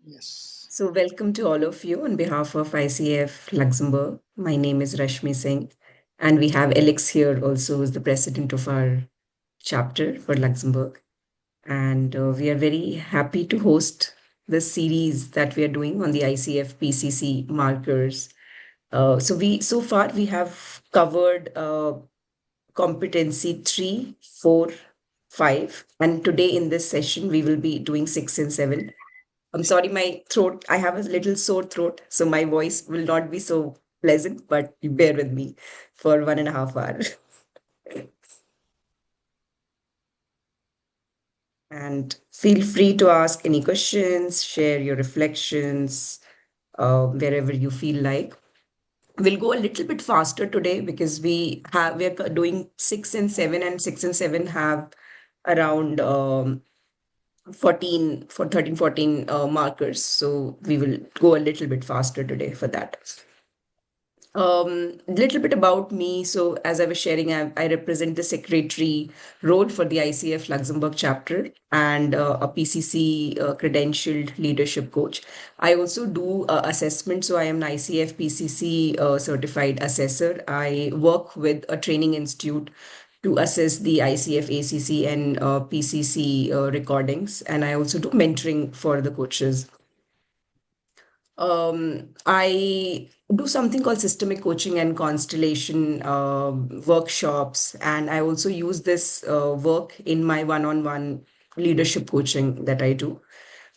Yes. So, welcome to all of you on behalf of ICF Luxembourg. My name is Rashmi Singh, and we have Alex here also, who's the president of our chapter for Luxembourg. And we are very happy to host this series that we are doing on the ICF PCC Markers. So far we have covered competency 3, 4, 5, and today in this session we will be doing 6 and 7. I'm sorry, my throat, I have a little sore throat, so my voice will not be so pleasant, but you bear with me for 1.5 hours. And feel free to ask any questions, share your reflections, wherever you feel like. We'll go a little bit faster today because we're doing 6 and 7, and 6 and 7 have around 14 for 13, 14 markers. So we will go a little bit faster today for that. Little bit about me. So, as I was sharing, I represent the secretary role for the ICF Luxembourg chapter and a PCC credentialed leadership coach. I also do assessment. So, I am an ICF PCC certified assessor. I work with a training institute to assess the ICF, ACC, and PCC recordings. And I also do mentoring for the coaches. I do something called systemic coaching and constellation workshops, and I also use this work in my one-on-one leadership coaching that I do.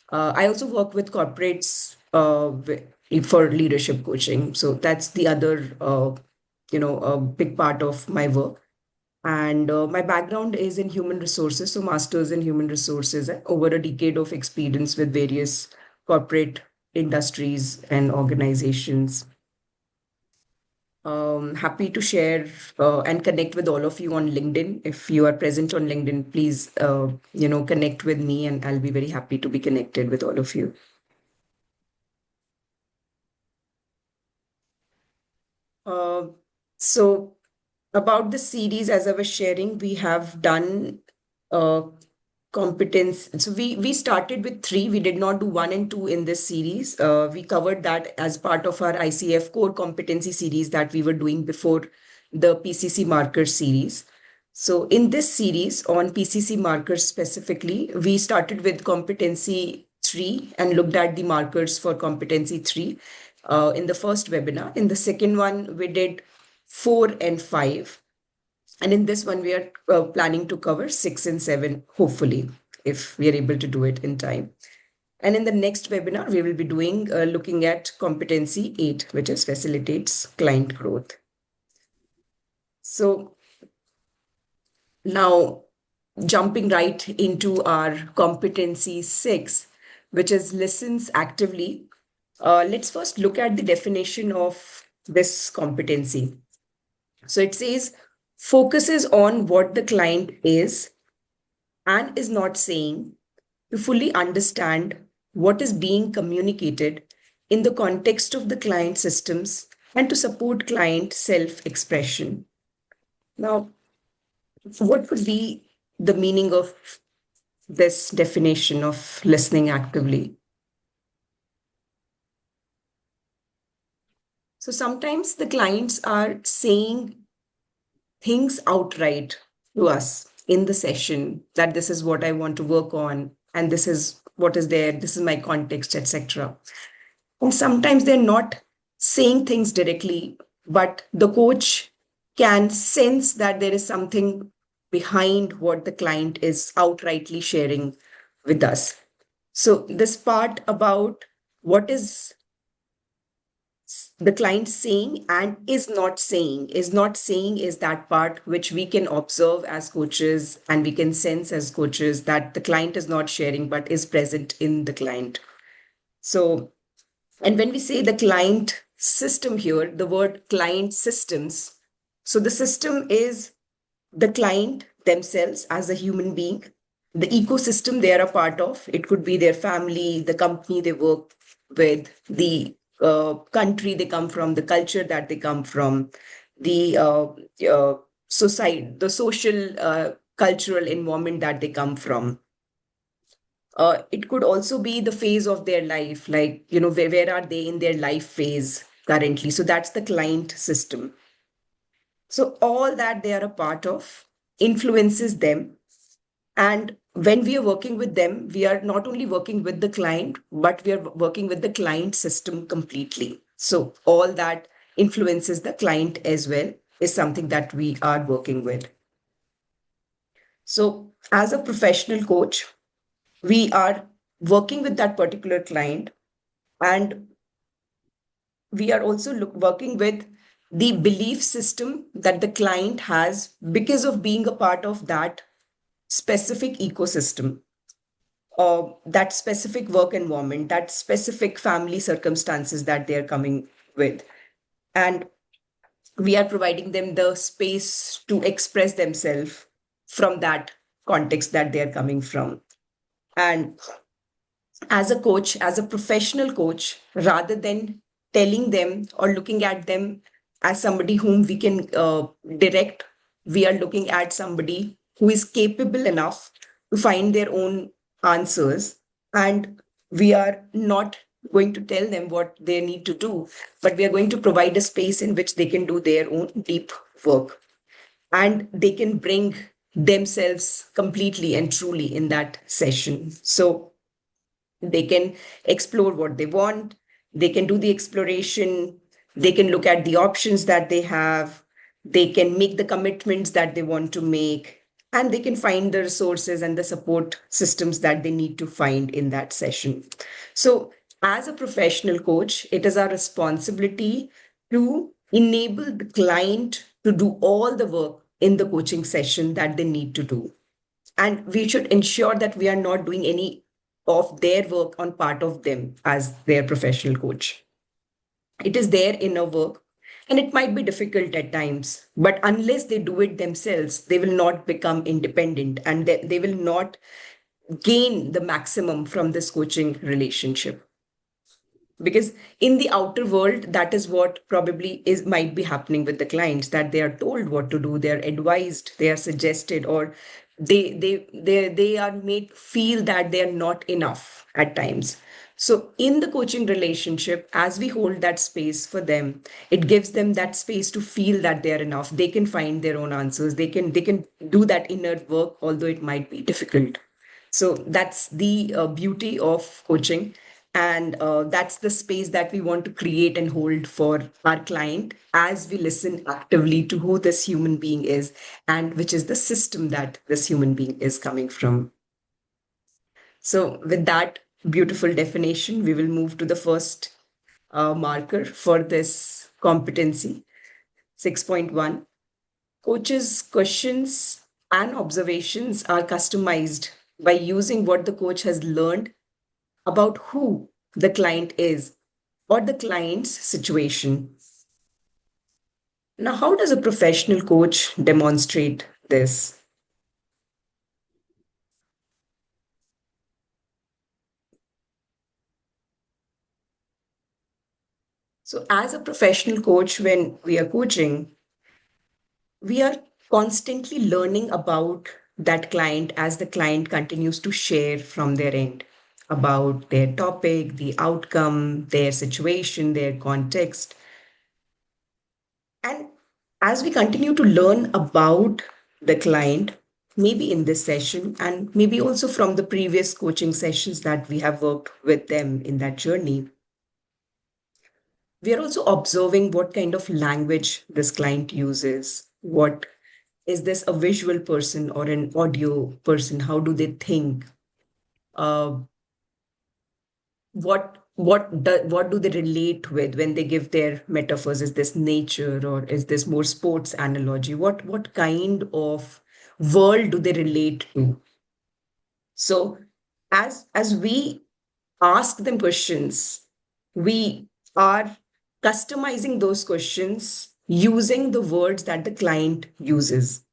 I also work with corporates for leadership coaching, so that's the other a big part of my work. And my background is in human resources, so masters in human resources, and over a decade of experience with various corporate industries and organizations. Happy to share and connect with all of you on LinkedIn. If you are present on LinkedIn, please, connect with me, and I'll be very happy to be connected with all of you. Uh, so about the series, as I was sharing, we have done uh, competence. So we started with 3. We did not do 1 and 2 in this series. We covered that as part of our ICF core competency series that we were doing before the PCC Markers series. So in this series on PCC Markers specifically, we started with competency 3 and looked at the markers for competency 3 in the first webinar. In the second one, we did 4 and 5. And in this one, we are planning to cover 6 and 7, hopefully, if we are able to do it in time. And in the next webinar, we will be doing looking at competency 8, which is facilitates client growth. So now jumping right into our competency 6, which is listens actively. Let's first look at the definition of this competency. So it says focuses on what the client is and is not saying to fully understand what is being communicated in the context of the client systems and to support client self expression. Now, what would be the meaning of this definition of listening actively? So sometimes the clients are saying things outright to us in the session that this is what I want to work on, and this is what is there, this is my context, etc. And sometimes they're not saying things directly, but the coach can sense that there is something behind what the client is outrightly sharing with us. So, this part about what is the client saying and is not saying is that part which we can observe as coaches and we can sense as coaches that the client is not sharing but is present in the client. So, and when we say the client system here, the word client systems, so the system is the client themselves as a human being, the ecosystem they are a part of. It could be their family, the company they work with, the country they come from, the culture that they come from, the society, the social cultural environment that they come from. It could also be the phase of their life, like, where are they in their life phase currently? So that's the client system. So all that they are a part of influences them. And when we are working with them, we are not only working with the client, but we are working with the client system completely. So all that influences the client as well is something that we are working with. So as a professional coach, we are working with that particular client, and we are also working with the belief system that the client has because of being a part of that specific ecosystem, that specific work environment, that specific family circumstances that they're coming with. And we are providing them the space to express themselves from that context that they're coming from. And as a coach, as a professional coach, rather than telling them or looking at them as somebody whom we can direct, we are looking at somebody who is capable enough to find their own answers. And we are not going to tell them what they need to do, but we are going to provide a space in which they can do their own deep work, and they can bring themselves completely and truly in that session. So they can explore what they want, they can do the exploration, they can look at the options that they have, they can make the commitments that they want to make, and they can find the resources and the support systems that they need to find in that session. So as a professional coach, it is our responsibility to enable the client to do all the work in the coaching session that they need to do. And we should ensure that we are not doing any of their work on part of them as their professional coach. It is their inner work, and it might be difficult at times, but unless they do it themselves, they will not become independent, and they will not gain the maximum from this coaching relationship. Because in the outer world, that is what probably is might be happening with the clients, that they are told what to do, they are advised, they are suggested, or they are made feel that they are not enough at times. So in the coaching relationship, as we hold that space for them, it gives them that space to feel that they are enough, they can find their own answers, they can do that inner work, although it might be difficult. So that's the beauty of coaching. And that's the space that we want to create and hold for our client as we listen actively to who this human being is and which is the system that this human being is coming from. So, with that beautiful definition, we will move to the first marker for this competency 6.1. Coaches' questions and observations are customized by using what the coach has learned about who the client is or the client's situation. Now, how does a professional coach demonstrate this? So, as a professional coach, when we are coaching, we are constantly learning about that client as the client continues to share from their end about their topic, the outcome, their situation, their context. And as we continue to learn about the client, maybe in this session and maybe also from the previous coaching sessions that we have worked with them in that journey, we are also observing what kind of language this client uses. What is this, a visual person or an audio person? How do they think? Uh, what do they relate with when they give their metaphors? Is this nature or is this more sports analogy? What kind of world do they relate to? So as we ask them questions, we are customizing those questions using the words that the client uses.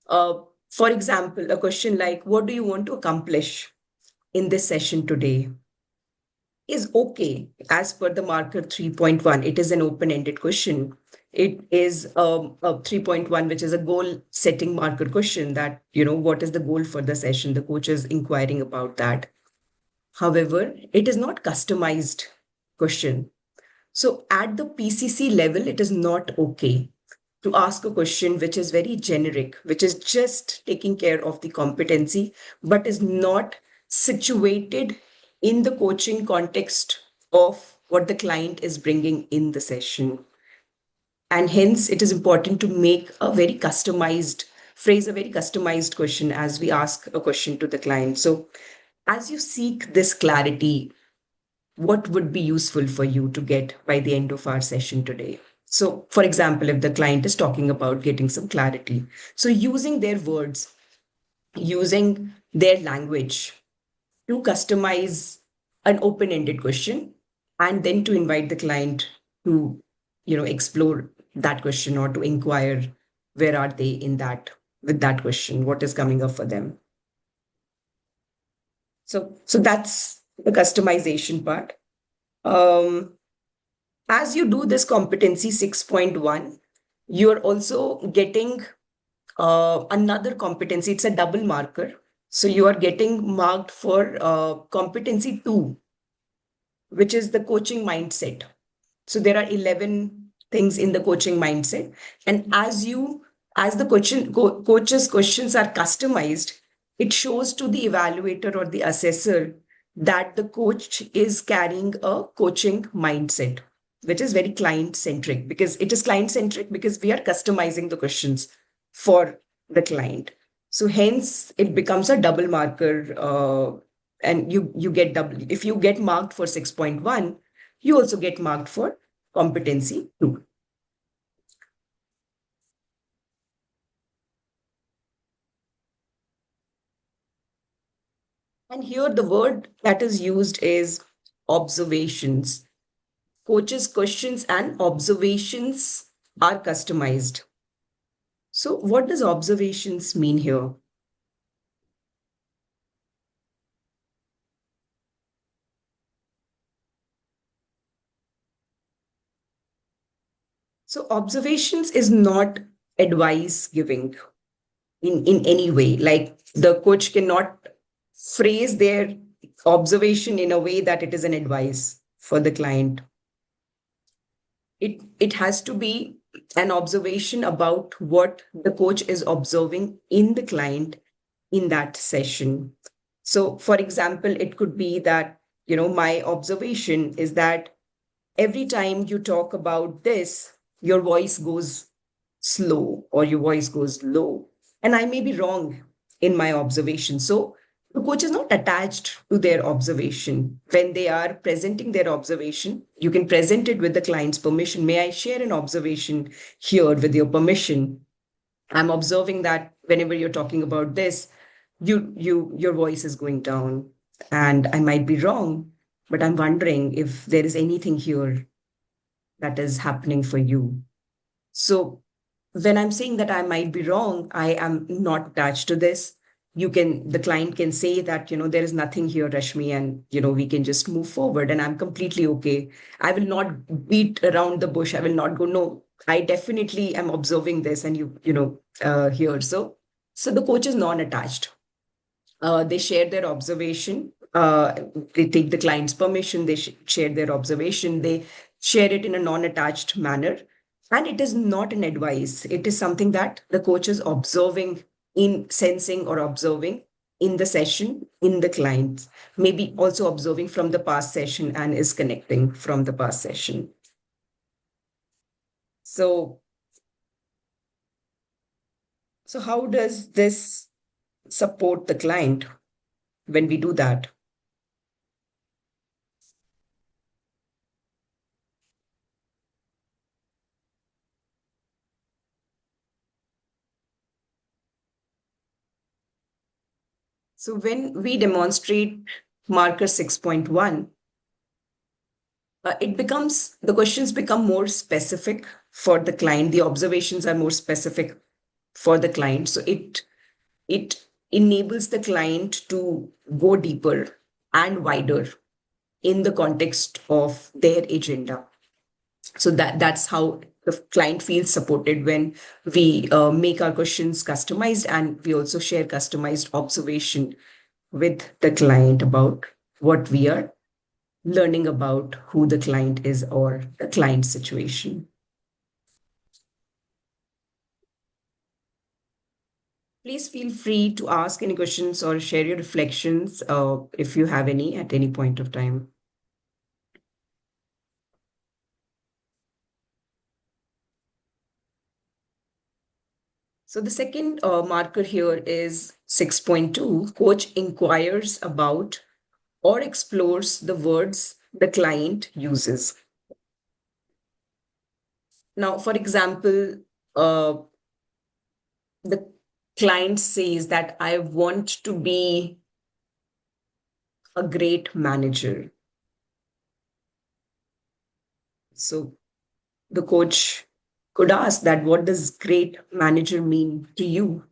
uh, for example, a question like, what do you want to accomplish in this session today? is okay as per the marker 3.1. It is an open-ended question. It is a 3.1, which is a goal setting marker question that, what is the goal for the session? The coach is inquiring about that. However, it is not customized question. So at the PCC level, it is not okay to ask a question which is very generic, which is just taking care of the competency, but is not situated in the coaching context of what the client is bringing in the session. And hence, it is important to make a very customized phrase, a very customized question as we ask a question to the client. So, as you seek this clarity, what would be useful for you to get by the end of our session today? So, for example, if the client is talking about getting some clarity, so using their words, using their language to customize an open-ended question, and then to invite the client to, explore that question or to inquire where are they in that with that question, what is coming up for them. So that's the customization part. Um, as you do this competency 6.1, you're also getting another competency. It's a double marker. So you are getting marked for competency 2, which is the coaching mindset. So there are 11 things in the coaching mindset. And as the coach's questions are customized, it shows to the evaluator or the assessor that the coach is carrying a coaching mindset, which is very client centric, because it is client centric because we are customizing the questions for the client. So hence it becomes a double marker, and you get double. If you get marked for 6.1, you also get marked for competency 2. And here the word that is used is observations. Coaches' questions and observations are customized. So, what does observations mean here? So, observations is not advice giving in any way. Like the coach cannot phrase their observation in a way that it is an advice for the client. It has to be an observation about what the coach is observing in the client in that session. So, for example, it could be that, my observation is that every time you talk about this, your voice goes slow or your voice goes low. And I may be wrong in my observation. So the coach is not attached to their observation. When they are presenting their observation, you can present it with the client's permission. May I share an observation here with your permission? I'm observing that whenever you're talking about this, your voice is going down. And I might be wrong, but I'm wondering if there is anything here that is happening for you. So when I'm saying that I might be wrong, I am not attached to this. The client can say that, there is nothing here, Rashmi, and, we can just move forward. And I'm completely okay. I will not beat around the bush. I will not go, no, I definitely am observing this and here. So the coach is non-attached. They share their observation. They take the client's permission. They share their observation. They share it in a non-attached manner. And it is not an advice. It is something that the coach is observing, in sensing or observing in the session, in the clients, maybe also observing from the past session and is connecting from the past session. So how does this support the client when we do that? So when we demonstrate marker 6.1, the questions become more specific for the client. The observations are more specific for the client. So it enables the client to go deeper and wider in the context of their agenda. So that's how the client feels supported when we make our questions customized, and we also share customized observation with the client about what we are learning about who the client is or the client situation. Please feel free to ask any questions or share your reflections if you have any at any point of time. So the second marker here is 6.2. Coach inquires about or explores the words the client uses. Now, for example, the client says that I want to be a great manager. So the coach could ask that, what does great manager mean to you?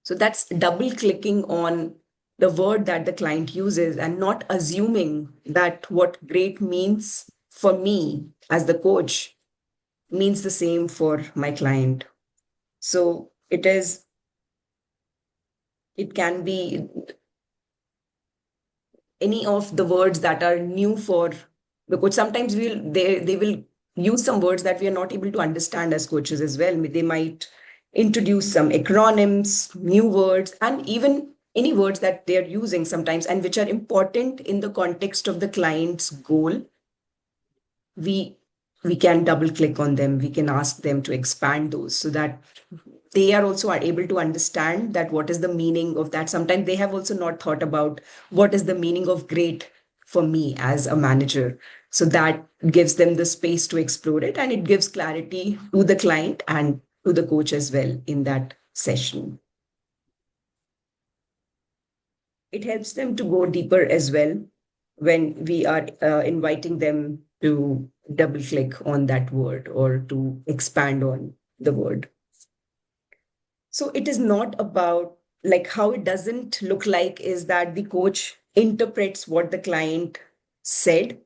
So that's double clicking on the word that the client uses and not assuming that what great means for me as the coach means the same for my client. So it can be any of the words that are new for the coach. Sometimes they will use some words that we are not able to understand as coaches as well. They might introduce some acronyms, new words, and even any words that they are using sometimes and which are important in the context of the client's goal. We we can double click on them. We can ask them to expand those so that they are also are able to understand that what is the meaning of that. Sometimes they have also not thought about what is the meaning of great for me as a manager. So that gives them the space to explore it, and it gives clarity to the client and to the coach as well in that session. It helps them to go deeper as well when we are inviting them to double click on that word or to expand on the word. So it is not about, like, how it doesn't look like is that the coach interprets what the client said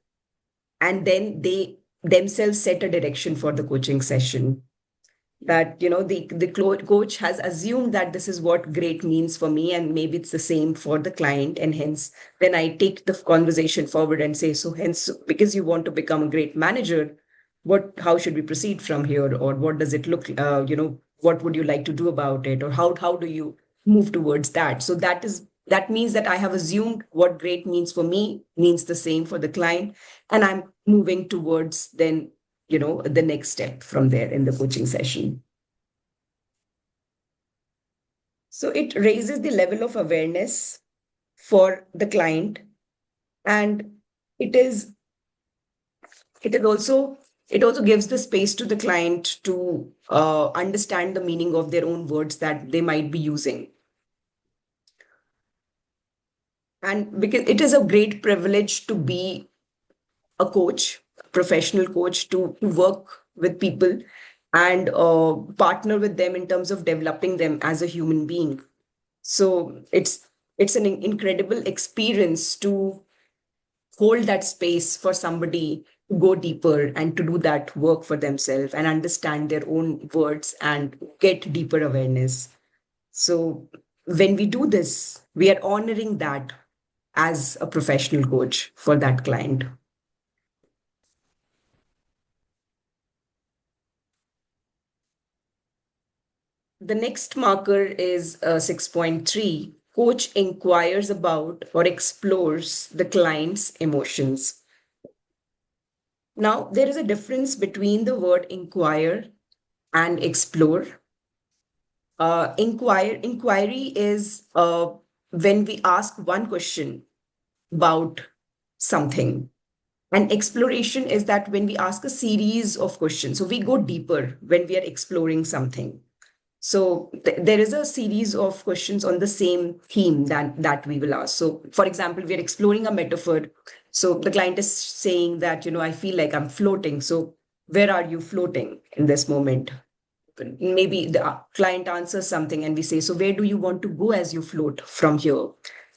and then they themselves set a direction for the coaching session. That, the coach has assumed that this is what great means for me, and maybe it's the same for the client, and hence then I take the conversation forward and say, so hence, because you want to become a great manager, how should we proceed from here, or what does it look, what would you like to do about it, or how do you move towards that? So that means that I have assumed what great means for me means the same for the client, and I'm moving towards then the next step from there in the coaching session. So it raises the level of awareness for the client, and it is it also gives the space to the client to understand the meaning of their own words that they might be using. And because it is a great privilege to be a coach, a professional coach, to work with people and partner with them in terms of developing them as a human being. So it's an incredible experience to hold that space for somebody to go deeper and to do that work for themselves and understand their own words and get deeper awareness. So when we do this, we are honoring that as a professional coach for that client. The next marker is 6.3. Coach inquires about or explores the client's emotions. Now, there is a difference between the word inquire and explore. Inquiry is when we ask one question about something. And exploration is that when we ask a series of questions. So we go deeper when we are exploring something. So there is a series of questions on the same theme that we will ask. So, for example, we are exploring a metaphor. So the client is saying that, I feel like I'm floating. So where are you floating in this moment? Maybe the client answers something and we say, so where do you want to go as you float from here?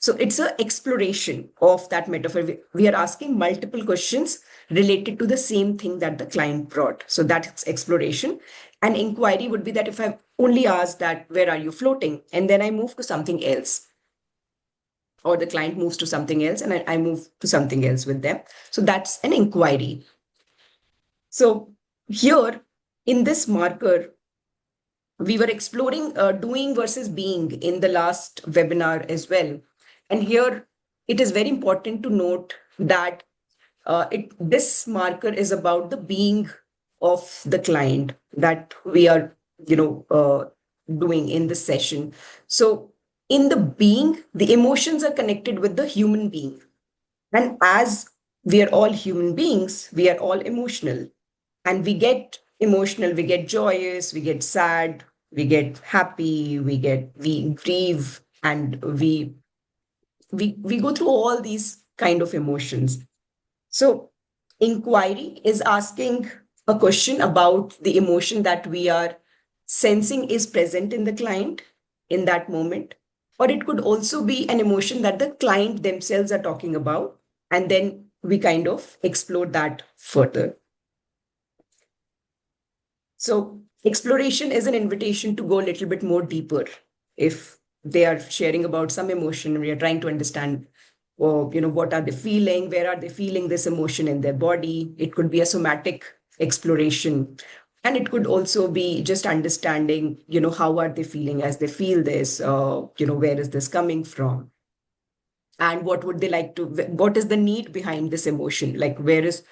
So it's an exploration of that metaphor. We are asking multiple questions related to the same thing that the client brought. So that's exploration. And inquiry would be that if I only ask that, where are you floating? And then I move to something else, or the client moves to something else and I move to something else with them. So that's an inquiry. So here in this marker, we were exploring doing versus being in the last webinar as well. And here it is very important to note that this marker is about the being of the client that we are, doing in this session. So in the being, the emotions are connected with the human being. And as we are all human beings, we are all emotional. And we get emotional, we get joyous, we get sad, we get happy, we grieve, and we go through all these kind of emotions. So inquiry is asking a question about the emotion that we are sensing is present in the client in that moment. Or it could also be an emotion that the client themselves are talking about. And then we kind of explore that further. So exploration is an invitation to go a little bit more deeper. If they are sharing about some emotion, we are trying to understand, or what are they feeling, where are they feeling this emotion in their body. It could be a somatic exploration, and it could also be just understanding, how are they feeling as they feel this, where is this coming from, and what would they like to, what is the need behind this emotion, like where is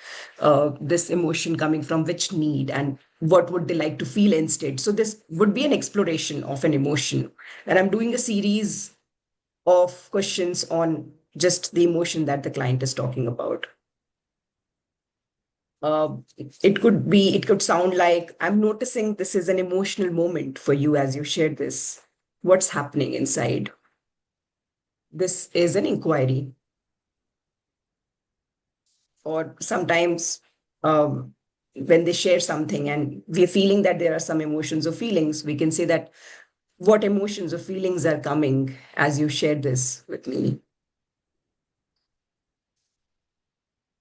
this emotion coming from, which need, and what would they like to feel instead. So this would be an exploration of an emotion, and I'm doing a series of questions on just the emotion that the client is talking about. It could sound like, I'm noticing this is an emotional moment for you as you shared this. What's happening inside? This is an inquiry. Or sometimes when they share something and we're feeling that there are some emotions or feelings, we can say that, what emotions or feelings are coming as you shared this with me?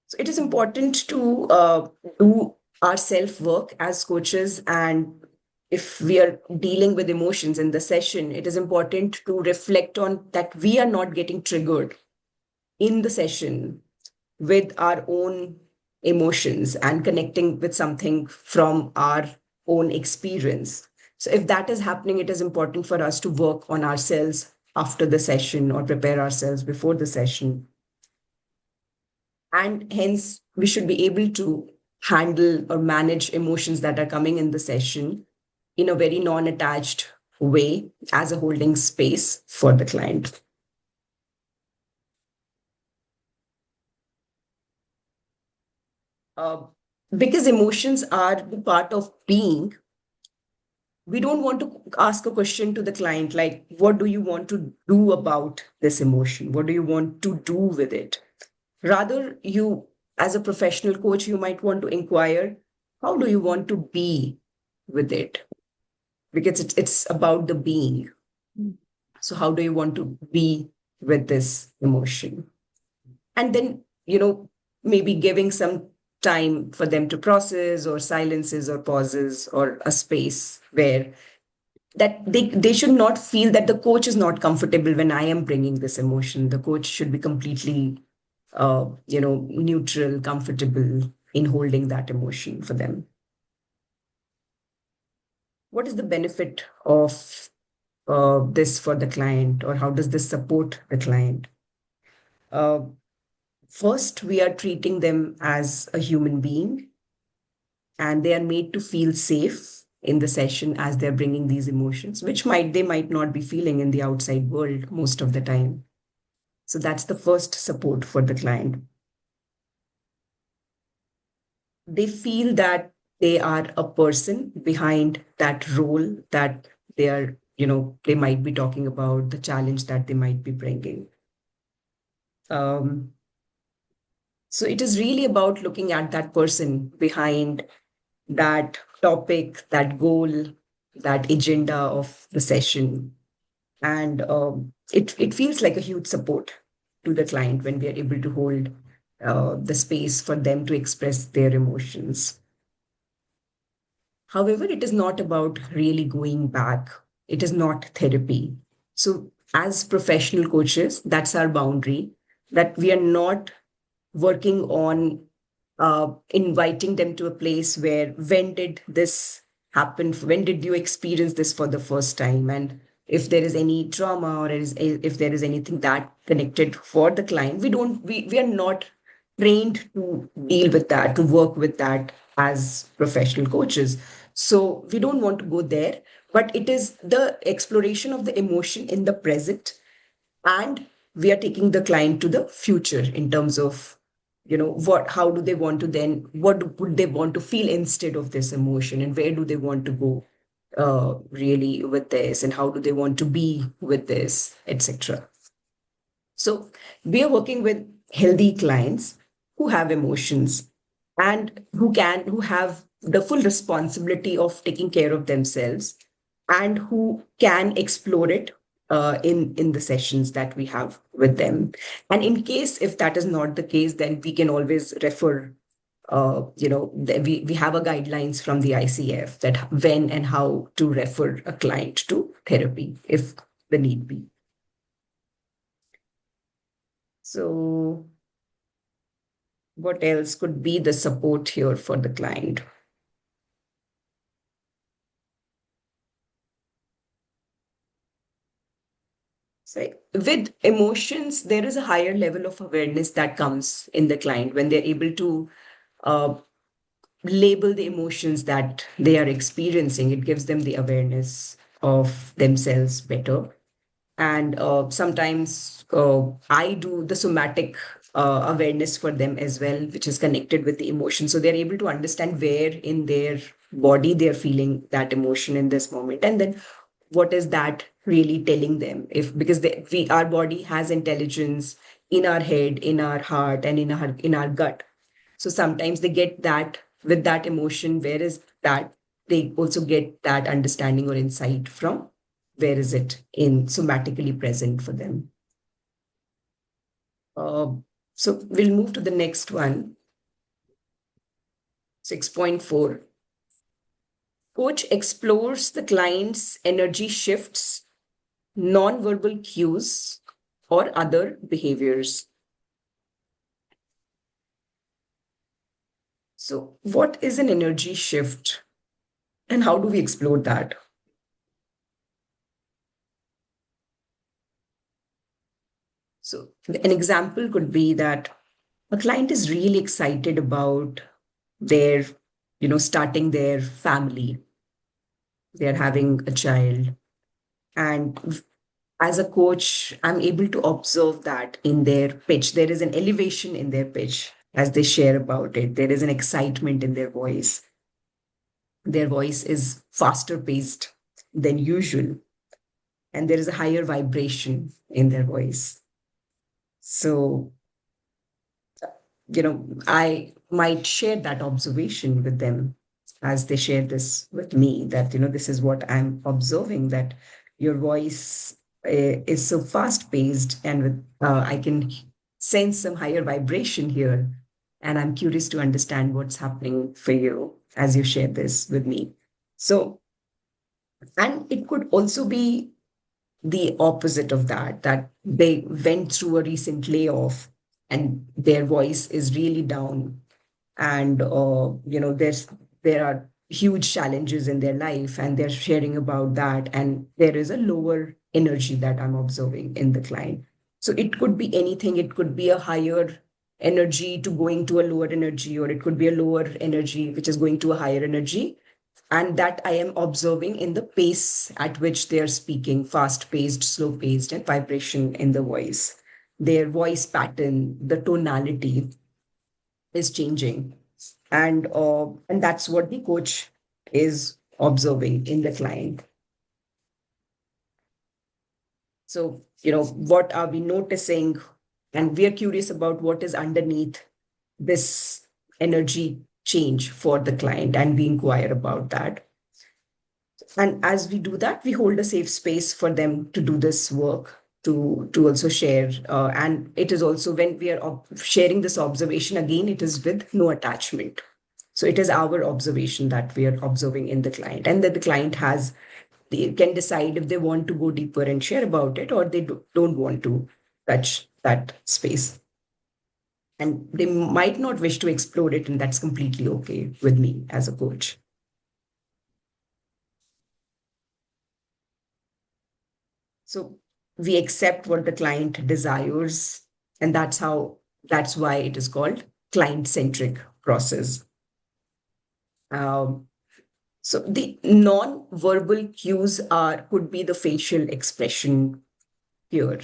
So it is important to do our self work as coaches. And if we are dealing with emotions in the session, it is important to reflect on that we are not getting triggered in the session with our own emotions and connecting with something from our own experience. So, if that is happening, it is important for us to work on ourselves after the session or prepare ourselves before the session. And hence, we should be able to handle or manage emotions that are coming in the session in a very non attached way as a holding space for the client. Uh, because emotions are the part of being, we don't want to ask a question to the client like, what do you want to do about this emotion? What do you want to do with it? Rather, you, as a professional coach, you might want to inquire, how do you want to be with it? Because it's about the being. So, how do you want to be with this emotion? And then, maybe giving some time for them to process, or silences or pauses, or a space where that they should not feel that the coach is not comfortable when I am bringing this emotion. The coach should be completely neutral, comfortable in holding that emotion for them. What is the benefit of this for the client, or how does this support the client? uh, First, we are treating them as a human being, and they are made to feel safe in the session as they're bringing these emotions, which they might not be feeling in the outside world most of the time. So that's the first support for the client. They feel that they are a person behind that role that they are, they might be talking about, the challenge that they might be bringing. So it is really about looking at that person behind that topic, that goal, that agenda of the session. And it feels like a huge support to the client when we are able to hold the space for them to express their emotions. However, it is not about really going back. It is not therapy. So, as professional coaches, that's our boundary, that we are not working on inviting them to a place where, when did this happen? When did you experience this for the first time? And if there is any trauma, or if there is anything that connected for the client, we are not trained to deal with that, to work with that as professional coaches. So we don't want to go there, but it is the exploration of the emotion in the present, and we are taking the client to the future in terms of, what, how do they want to, then what would they want to feel instead of this emotion, and where do they want to go really with this, and how do they want to be with this, etc. So we are working with healthy clients who have emotions, and who have the full responsibility of taking care of themselves, and who can explore it in the sessions that we have with them. And in case if that is not the case, then we can always refer. We have a guidelines from the ICF that when and how to refer a client to therapy if the need be. So what else could be the support here for the client? So with emotions, there is a higher level of awareness that comes in the client when they're able to uh, label the emotions that they are experiencing. It gives them the awareness of themselves better. And sometimes I do the somatic awareness for them as well, which is connected with the emotion, so they're able to understand where in their body they're feeling that emotion in this moment, and then what is that really telling them, if because our body has intelligence in our head, in our heart, and in our gut. So sometimes they get that with that emotion, where is that, they also get that understanding or insight from where is it in somatically present for them. Uh, so we'll move to the next one, 6.4. Coach explores the client's energy shifts, non-verbal cues, or other behaviors. So what is an energy shift, and how do we explore that? So an example could be that a client is really excited about their, starting their family. They're having a child. And as a coach, I'm able to observe that in their pitch. There is an elevation in their pitch as they share about it. There is an excitement in their voice. Their voice is faster paced than usual, and there is a higher vibration in their voice. So I might share that observation with them as they share this with me, that, this is what I'm observing, that your voice is so fast paced, and I can sense some higher vibration here. And I'm curious to understand what's happening for you as you share this with me. So, and it could also be the opposite of that, that they went through a recent layoff and their voice is really down, and there are huge challenges in their life, and they're sharing about that, and there is a lower energy that I'm observing in the client. So it could be anything. It could be a higher energy to going to a lower energy, or it could be a lower energy which is going to a higher energy, and that I am observing in the pace at which they are speaking, fast paced, slow paced, and vibration in the voice, their voice pattern, the tonality is changing. And that's what the coach is observing in the client. So, what are we noticing? And we are curious about what is underneath this energy change for the client, and we inquire about that. And as we do that, we hold a safe space for them to do this work, to also share. And it is also when we are sharing this observation, again, it is with no attachment. So it is our observation that we are observing in the client, and that the client has, they can decide if they want to go deeper and share about it, or they don't want to touch that space. And they might not wish to explore it, and that's completely okay with me as a coach. So we accept what the client desires, and that's why it is called client-centric process. Um, so the non-verbal cues are could be the facial expression here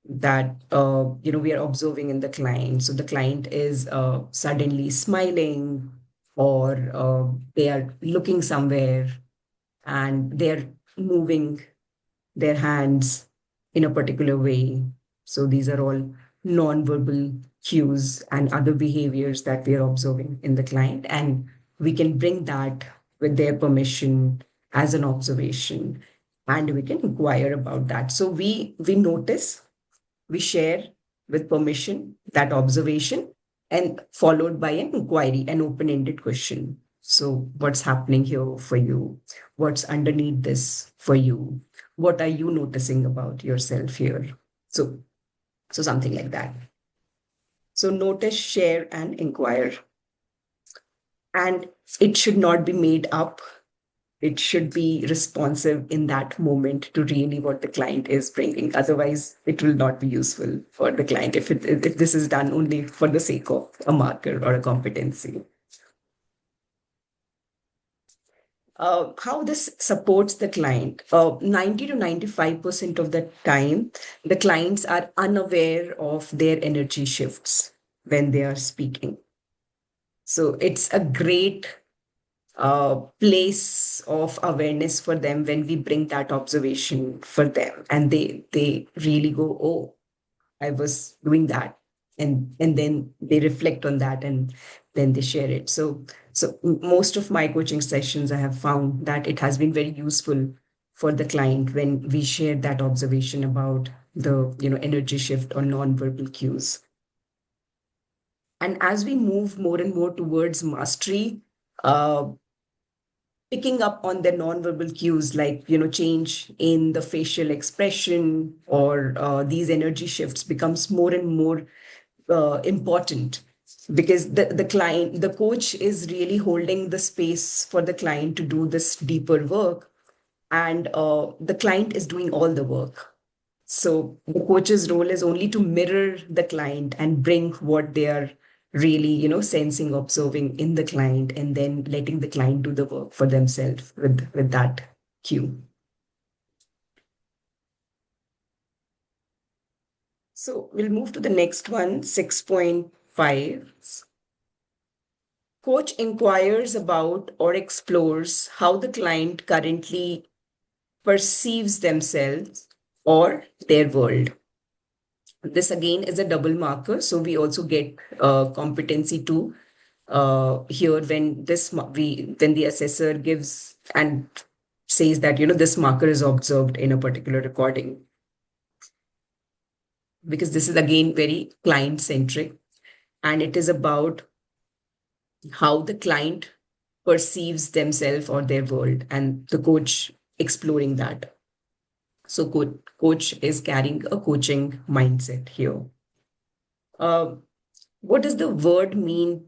that we are observing in the client. So the client is suddenly smiling, or they are looking somewhere, and they are moving their hands in a particular way. So these are all non-verbal cues and other behaviors that we are observing in the client. And we can bring that with their permission as an observation, and we can inquire about that. So we notice, we share with permission that observation, and followed by an inquiry, an open-ended question. So what's happening here for you? What's underneath this for you? What are you noticing about yourself here? So something like that. So notice, share, and inquire. And it should not be made up. It should be responsive in that moment to really what the client is bringing. Otherwise, it will not be useful for the client if this is done only for the sake of a marker or a competency. How this supports the client. 90 to 95% of the time, the clients are unaware of their energy shifts when they are speaking. So it's a great place of awareness for them when we bring that observation for them, and they really go, oh, I was doing that, and then they reflect on that, and then they share it. So most of my coaching sessions, I have found that it has been very useful for the client when we share that observation about the energy shift or non-verbal cues. And as we move more and more towards mastery, uh, picking up on their nonverbal cues, like change in the facial expression, or these energy shifts becomes more and more important, because the coach is really holding the space for the client to do this deeper work, and the client is doing all the work. So the coach's role is only to mirror the client and bring what they are really, sensing, observing in the client, and then letting the client do the work for themselves with that cue. So we'll move to the next one, 6.5. Coach inquires about or explores how the client currently perceives themselves or their world. This again is a double marker. So we also get competency two here when when the assessor gives and says that this marker is observed in a particular recording, because this is again very client centric, and it is about how the client perceives themselves or their world, and the coach exploring that. So coach is carrying a coaching mindset here. Uh, what does the word mean,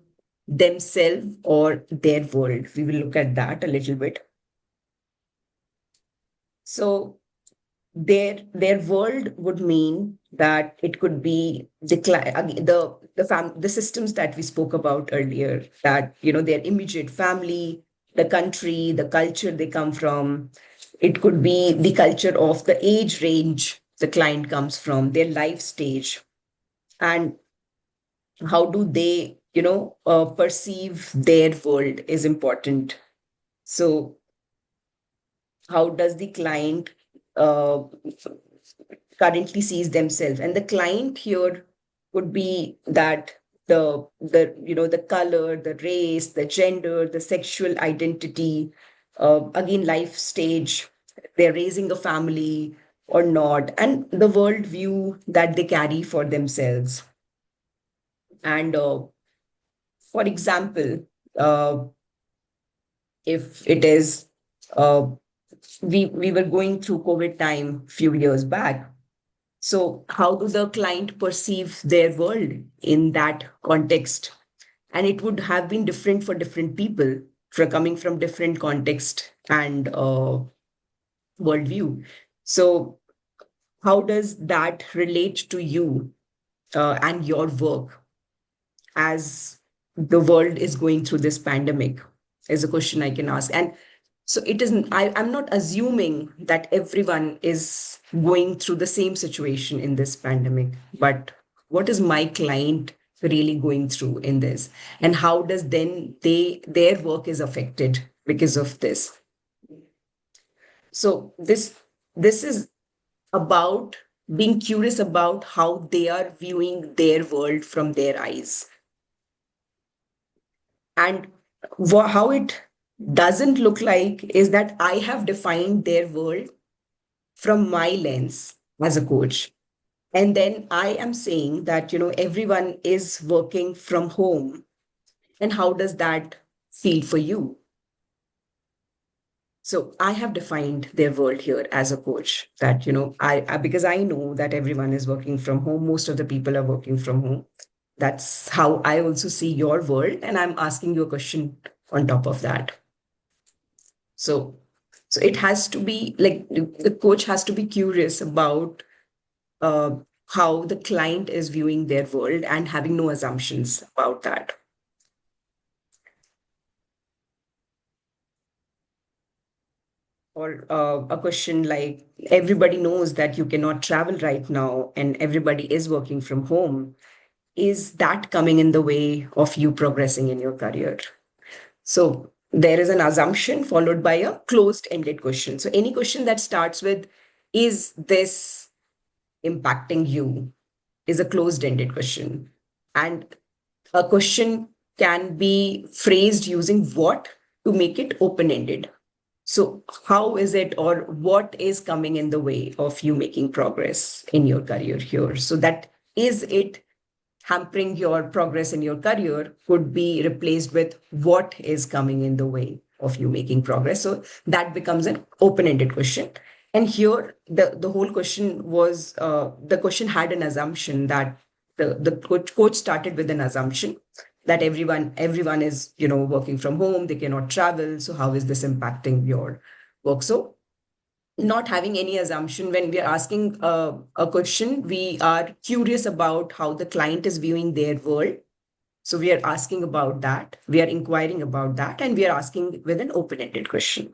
themselves or their world? We will look at that a little bit. So their world would mean that it could be the systems that we spoke about earlier, that their immediate family, the country, the culture they come from. It could be the culture of the age range the client comes from, their life stage, and how do they perceive their world is important. So how does the client uh, currently sees themselves, and the client here would be that the color, the race, the gender, the sexual identity, again, life stage, they're raising a family or not, and the worldview that they carry for themselves. And for example, uh, if it is, uh, we were going through COVID time few years back. So how do the client perceive their world in that context? And it would have been different for different people, for coming from different context and worldview. So how does that relate to you and your work as the world is going through this pandemic? Is a question I can ask. And so it isn't, I'm not assuming that everyone is going through the same situation in this pandemic, but what is my client really going through in this? And how does then their work is affected because of this? So this is about being curious about how they are viewing their world from their eyes, and how it doesn't look like is that I have defined their world from my lens as a coach. And then I am saying that, everyone is working from home. And how does that feel for you? So I have defined their world here as a coach that, because I know that everyone is working from home. Most of the people are working from home. That's how I also see your world. And I'm asking you a question on top of that. So, so it has to be like the coach has to be curious about uh, how the client is viewing their world and having no assumptions about that. Or a question like, everybody knows that you cannot travel right now and everybody is working from home. Is that coming in the way of you progressing in your career? So there is an assumption followed by a closed ended question. So any question that starts with, is this impacting you, is a closed ended question. And a question can be phrased using what to make it open ended. So, how is it, or what is coming in the way of you making progress in your career here? So, that is it hampering your progress in your career could be replaced with what is coming in the way of you making progress. So, that becomes an open ended question. And here, the whole question was the question had an assumption that the coach started with an assumption that everyone is working from home, they cannot travel, so how is this impacting your work? So not having any assumption, when we are asking a question, we are curious about how the client is viewing their world. So we are asking about that, we are inquiring about that, and we are asking with an open-ended question.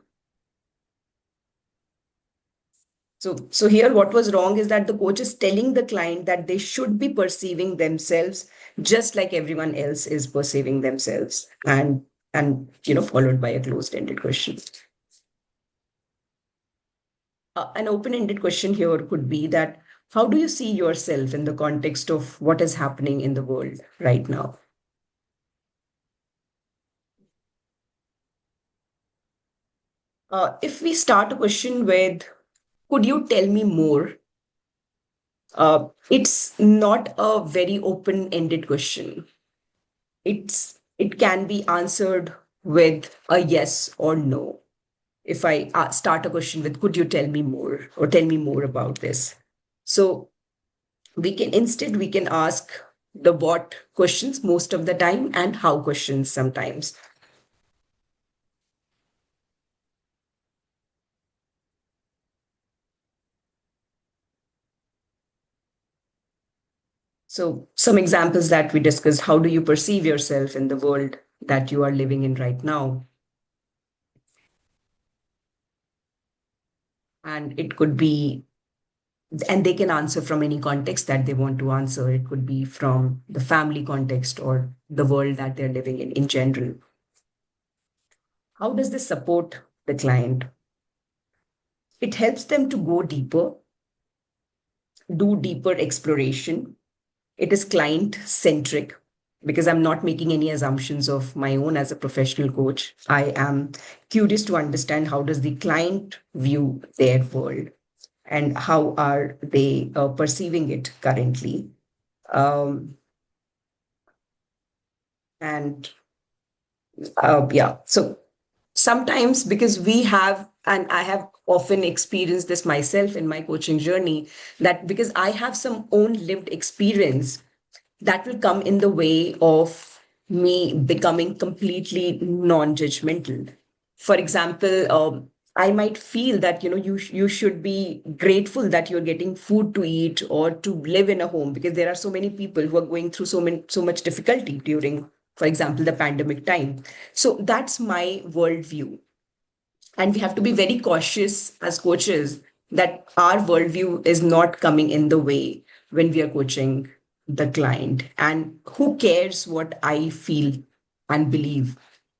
So here, what was wrong is that the coach is telling the client that they should be perceiving themselves just like everyone else is perceiving themselves, and followed by a closed-ended question. An open-ended question here could be that, how do you see yourself in the context of what is happening in the world right now? If we start a question with, could you tell me more? It's not a very open-ended question. It can be answered with a yes or no. If I start a question with, could you tell me more, or tell me more about this? So we can ask the what questions most of the time and how questions sometimes. So some examples that we discussed: how do you perceive yourself in the world that you are living in right now? And it could be, and they can answer from any context that they want to answer. It could be from the family context or the world that they're living in general. How does this support the client? It helps them to go deeper, do deeper exploration. It is client centric. because I'm not making any assumptions of my own as a professional coach. I am curious to understand how does the client view their world and how are they perceiving it currently. Um, and yeah, so sometimes because we have, and I have often experienced this myself in my coaching journey, that because I have some own lived experience that will come in the way of me becoming completely non-judgmental. For example, I might feel that you should be grateful that you're getting food to eat or to live in a home, because there are so many people who are going through so much difficulty during, for example, the pandemic time. So that's my worldview, and we have to be very cautious as coaches that our worldview is not coming in the way when we are coaching the client. And who cares what I feel and believe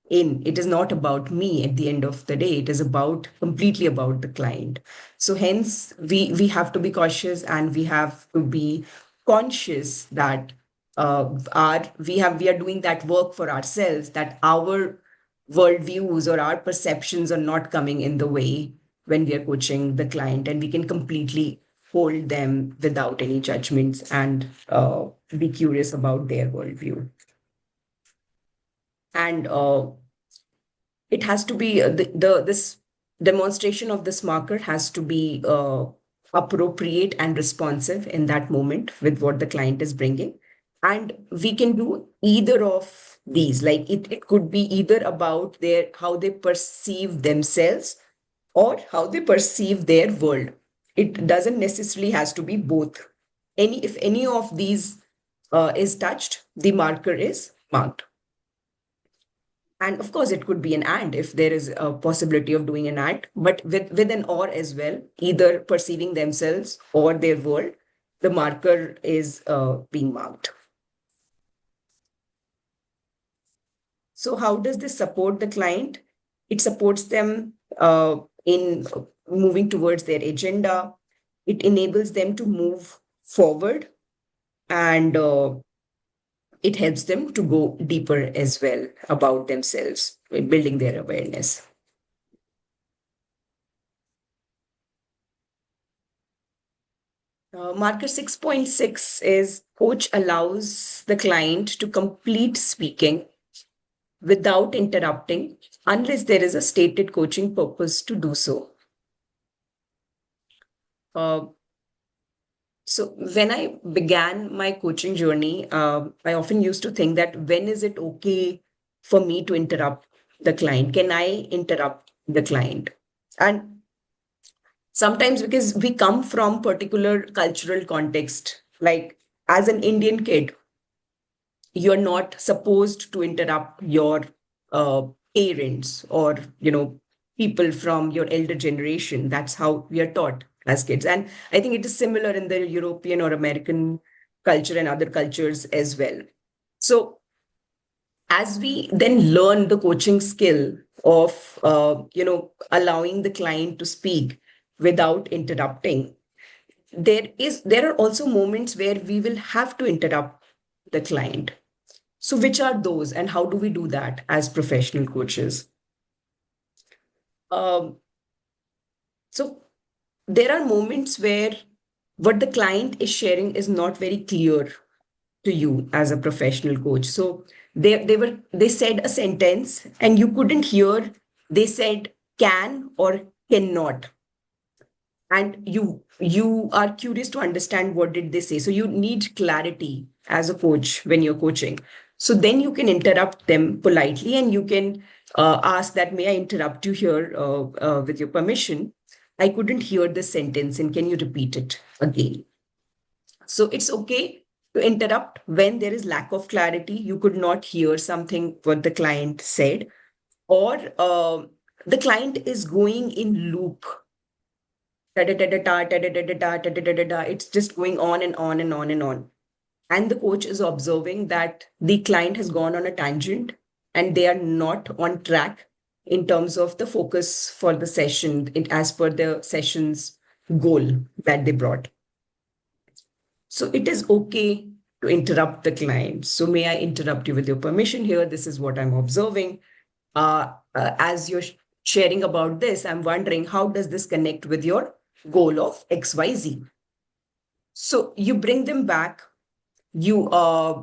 in? It is not about me at the end of the day. It is about completely about the client. So hence we have to be cautious, and we have to be conscious that we are doing that work for ourselves, that our worldviews or our perceptions are not coming in the way when we are coaching the client, and we can completely hold them without any judgments and be curious about their worldview. And it has to be the this demonstration of this marker has to be appropriate and responsive in that moment with what the client is bringing. And we can do either of these, like it could be either about their how they perceive themselves or how they perceive their world. It doesn't necessarily has to be both. Any If any of these is touched, the marker is marked. And of course, it could be an and if there is a possibility of doing an and, but with an or as well, either perceiving themselves or their world, the marker is being marked. So, how does this support the client? It supports them in moving towards their agenda. It enables them to move forward, and it helps them to go deeper as well about themselves, building their awareness. Marker 6.6 is coach allows the client to complete speaking without interrupting unless there is a stated coaching purpose to do so. Uh, so when I began my coaching journey, I often used to think that when is it okay for me to interrupt the client? Can I interrupt the client? And sometimes because we come from particular cultural context, like as an Indian kid, you're not supposed to interrupt your uh, parents or people from your elder generation. That's how we are taught as kids, and I think it is similar in the European or American culture and other cultures as well. So as we then learn the coaching skill of allowing the client to speak without interrupting, there are also moments where we will have to interrupt the client. So, which are those, and how do we do that as professional coaches? Um, so, there are moments where what the client is sharing is not very clear to you as a professional coach. So, they said a sentence and you couldn't hear. They said can or cannot, and you are curious to understand what did they say. So you need clarity as a coach when you're coaching. So then you can interrupt them politely, and you can ask that, may I interrupt you here with your permission? I couldn't hear this sentence, and can you repeat it again? So it's okay to interrupt when there is lack of clarity. You could not hear something what the client said, or the client is going in loop. It's just going on and on and on and on. And the coach is observing that the client has gone on a tangent and they are not on track in terms of the focus for the session, as per the session's goal that they brought. So it is okay to interrupt the client. So may I interrupt you with your permission here? This is what I'm observing. As you're sharing about this, I'm wondering how does this connect with your goal of XYZ? So you bring them back, you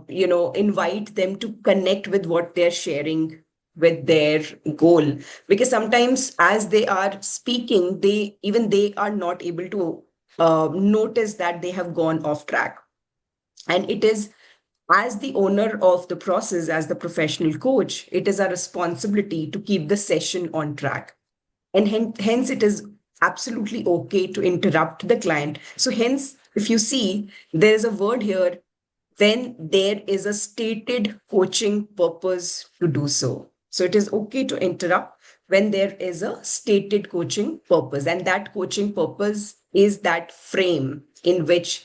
invite them to connect with what they're sharing with their goal, because sometimes as they are speaking, they are not able to notice that they have gone off track. And it is, as the owner of the process, as the professional coach, it is our responsibility to keep the session on track. And hence it is absolutely okay to interrupt the client. So hence, if you see, there is a word here, then there is a stated coaching purpose to do so. So it is okay to interrupt when there is a stated coaching purpose, and that coaching purpose is that frame in which,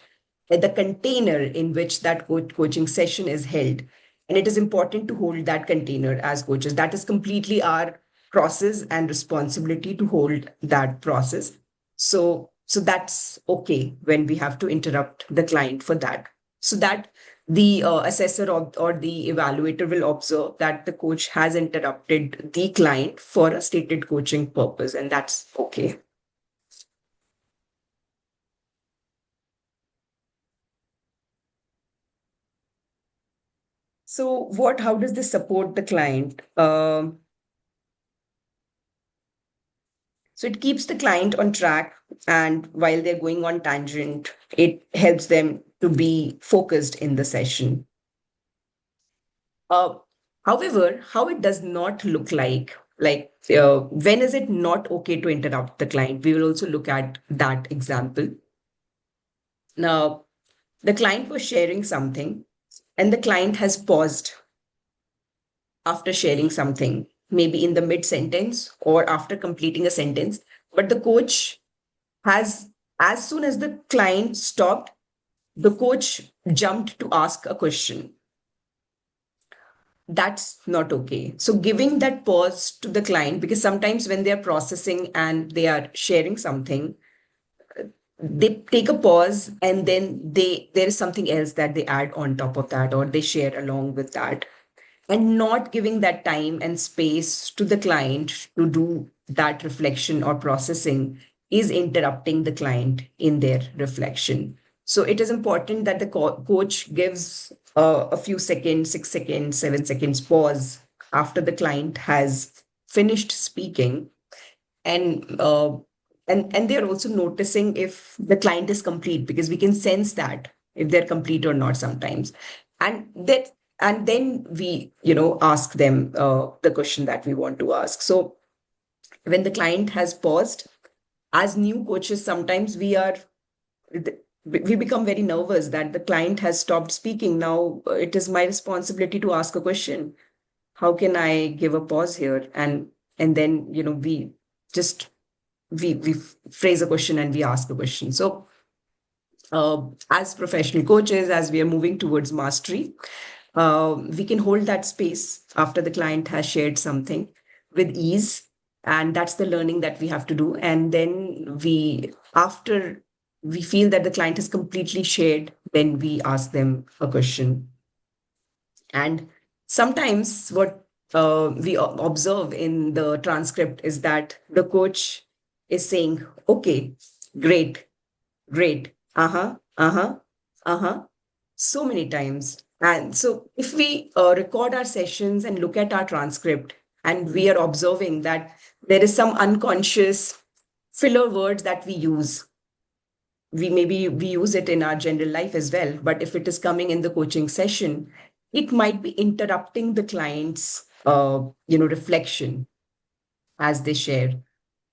the container in which that coaching session is held. And it is important to hold that container as coaches. That is completely our process and responsibility to hold that process. So that's okay when we have to interrupt the client for that. So that the assessor or the evaluator will observe that the coach has interrupted the client for a stated coaching purpose, and that's okay. So how does this support the client? So it keeps the client on track, and while they're going on tangent, it helps them to be focused in the session. Uh, However, how it does not look like when is it not okay to interrupt the client? We will also look at that example. Now, the client was sharing something, and the client has paused after sharing something, maybe in the mid sentence or after completing a sentence. But the coach has, as soon as the client stopped, the coach jumped to ask a question. That's not okay. So giving that pause to the client, because sometimes when they're processing and they are sharing something, they take a pause and then there is something else that they add on top of that, or they share along with that. And not giving that time and space to the client to do that reflection or processing is interrupting the client in their reflection. So it is important that the coach gives a few seconds, 6 seconds, 7 seconds pause after the client has finished speaking. And uh, and and they're also noticing if the client is complete, because we can sense that if they're complete or not sometimes. And then we ask them the question that we want to ask. So when the client has paused, as new coaches, sometimes we become very nervous that the client has stopped speaking. Now it is my responsibility to ask a question. How can I give a pause here? And then we just we phrase a question and we ask a question. So as professional coaches, as we are moving towards mastery, we can hold that space after the client has shared something with ease. And that's the learning that we have to do. And then after we feel that the client has completely shared, then we ask them a question. And sometimes what we observe in the transcript is that the coach is saying, okay, great, great, uh-huh, uh-huh, uh-huh, so many times. And so if we record our sessions and look at our transcript, and we are observing that there is some unconscious filler words that we use, we use it in our general life as well, but if it is coming in the coaching session, it might be interrupting the client's reflection as they share.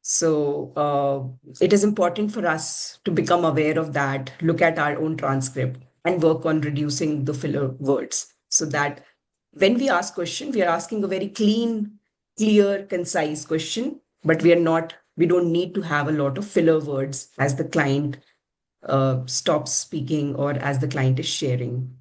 So it is important for us to become aware of that, look at our own transcript, and work on reducing the filler words, so that when we ask question, we are asking a very clean, clear, concise question, but we don't need to have a lot of filler words as the client stops speaking or as the client is sharing.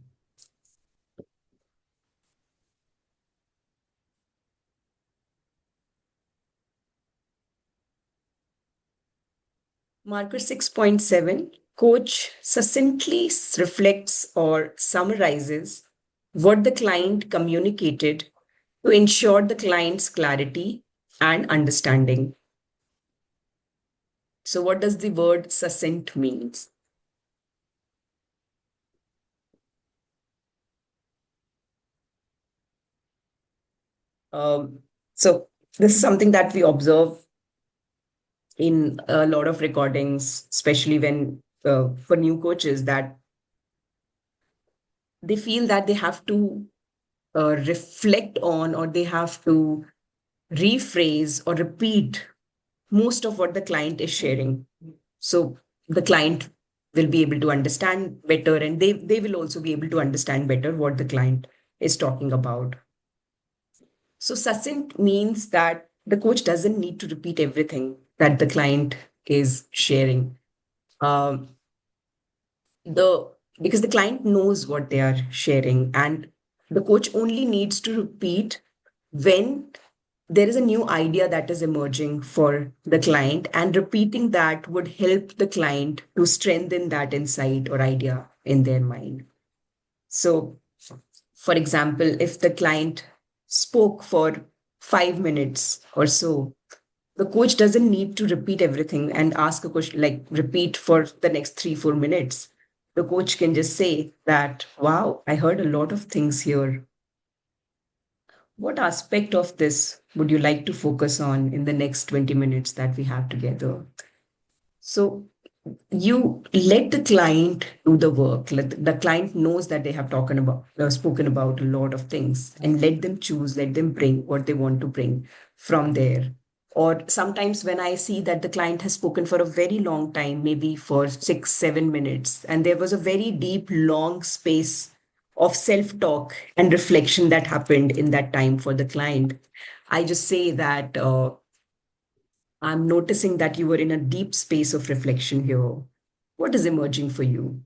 Marker 6.7. Coach succinctly reflects or summarizes what the client communicated to ensure the client's clarity and understanding. So, what does the word succinct means? Um, so, this is something that we observe in a lot of recordings, especially when for new coaches, that they feel that they have to reflect on, or they have to rephrase or repeat most of what the client is sharing. So the client will be able to understand better, and they will also be able to understand better what the client is talking about. So succinct means that the coach doesn't need to repeat everything that the client is sharing. Um, the because the client knows what they are sharing, and the coach only needs to repeat when there is a new idea that is emerging for the client, and repeating that would help the client to strengthen that insight or idea in their mind. So for example, if the client spoke for 5 minutes or so, the coach doesn't need to repeat everything and ask a question, like repeat for the next 3 4 minutes. The coach can just say that, wow, I heard a lot of things here. What aspect of this would you like to focus on in the next 20 minutes that we have together? So you let the client do the work. Let the client knows that they have spoken about a lot of things, and let them choose, let them bring what they want to bring from there. Or sometimes when I see that the client has spoken for a very long time, maybe for 6 7 minutes, and there was a very deep long space of self-talk and reflection that happened in that time for the client, I just say that I'm noticing that you were in a deep space of reflection here. What is emerging for you?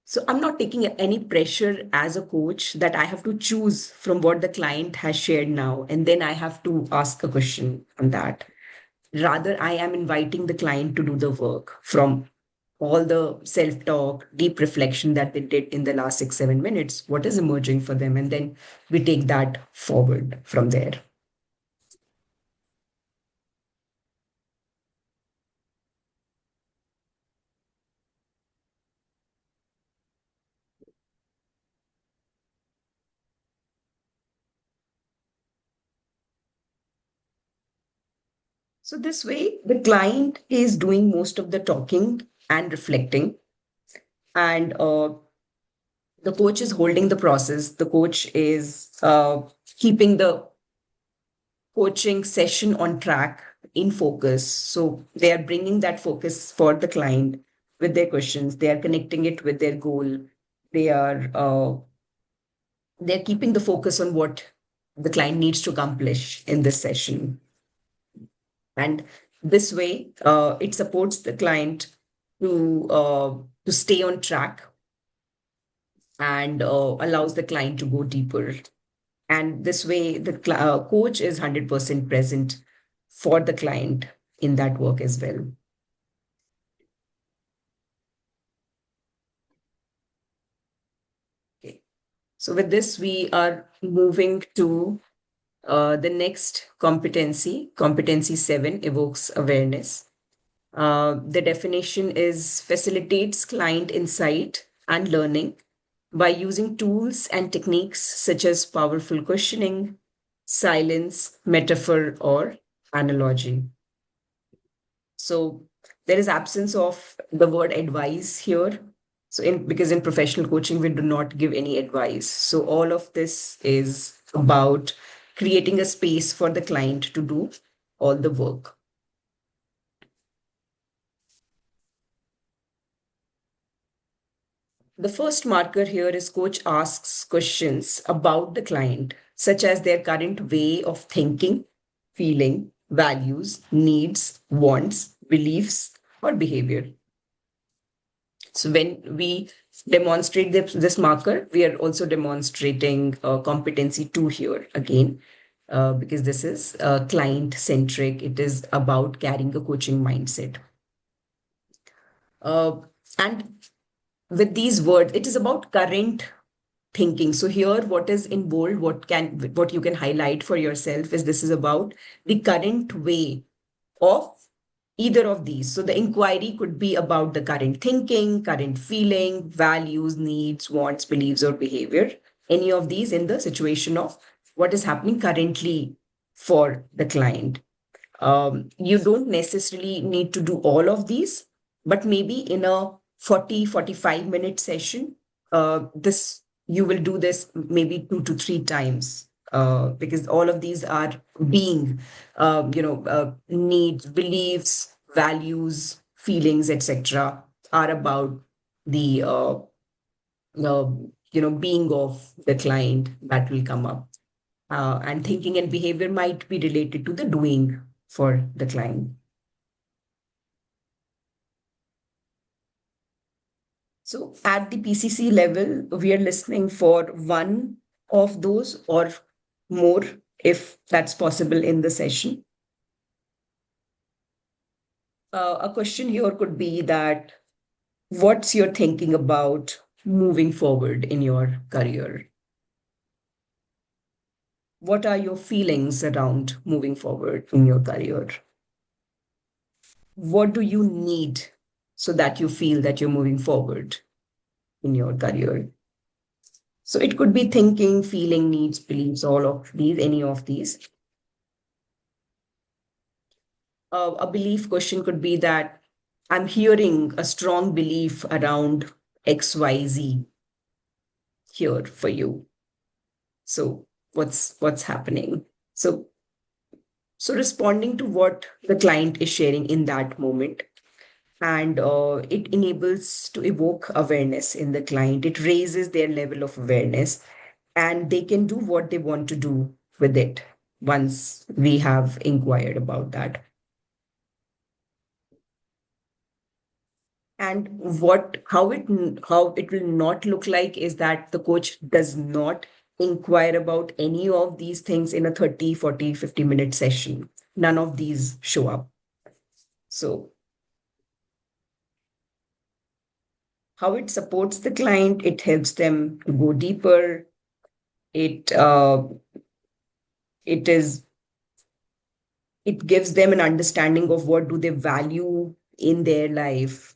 So I'm not taking any pressure as a coach that I have to choose from what the client has shared now, and then I have to ask a question on that. Rather, I am inviting the client to do the work from all the self talk, deep reflection that they did in the last 6 7 minutes. What is emerging for them? And then we take that forward from there. So, this way, the client is doing most of the talking and reflecting, and the coach is holding the process. The coach is keeping the coaching session on track, in focus. So, they are bringing that focus for the client with their questions, they are connecting it with their goal, they are they're keeping the focus on what the client needs to accomplish in this session. And this way, it supports the client to stay on track, and allows the client to go deeper. And this way, the coach is 100% present for the client in that work as well. Okay. So with this, we are moving to the next competency. Competency 7 evokes awareness. The definition is facilitates client insight and learning by using tools and techniques such as powerful questioning, silence, metaphor, or analogy. So there is absence of the word advice here. So because in professional coaching, we do not give any advice. So all of this is about creating a space for the client to do all the work. The first marker here is coach asks questions about the client, such as their current way of thinking, feeling, values, needs, wants, beliefs, or behavior. So when we demonstrate this marker, we are also demonstrating competency 2 here again, because this is client centric. It is about carrying a coaching mindset. Uh, and with these words, it is about current thinking. So here, what is in bold, what you can highlight for yourself is this is about the current way of either of these. So the inquiry could be about the current thinking, current feeling, values, needs, wants, beliefs, or behavior. Any of these in the situation of what is happening currently for the client. You don't necessarily need to do all of these, but maybe in a 45 minute session, this you will do this maybe 2 to 3 times, because all of these are being, needs, beliefs, values, feelings, etc., are about the uh, being of the client that will come up. And thinking and behavior might be related to the doing for the client. So at the PCC level, we are listening for one of those or more, if that's possible in the session. A question here could be that what's your thinking about moving forward in your career? What are your feelings around moving forward in your career? What do you need so that you feel that you're moving forward in your career? So it could be thinking, feeling, needs, beliefs, all of these, any of these. A belief question could be that I'm hearing a strong belief around XYZ here for you. So what's happening? So responding to what the client is sharing in that moment, and it enables to evoke awareness in the client. It raises their level of awareness, and they can do what they want to do with it once we have inquired about that. And how it will not look like is that the coach does not inquire about any of these things in a 30, 40, 50 minute session. None of these show up. So how it supports the client, it helps them to go deeper. It uh, it is it gives them an understanding of what do they value in their life,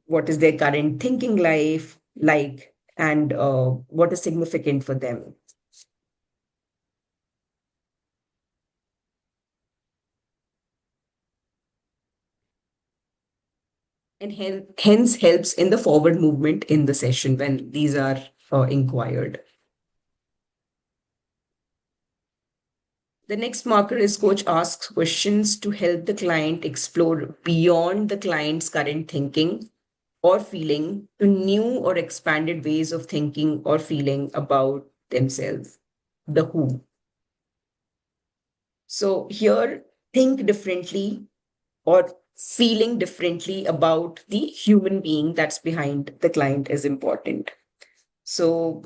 what is their current thinking life like, and what is significant for them. And hence helps in the forward movement in the session when these are inquired. The next marker is coach asks questions to help the client explore beyond the client's current thinking or feeling to new or expanded ways of thinking or feeling about themselves. The who. So here, think differently or feeling differently about the human being that's behind the client is important. So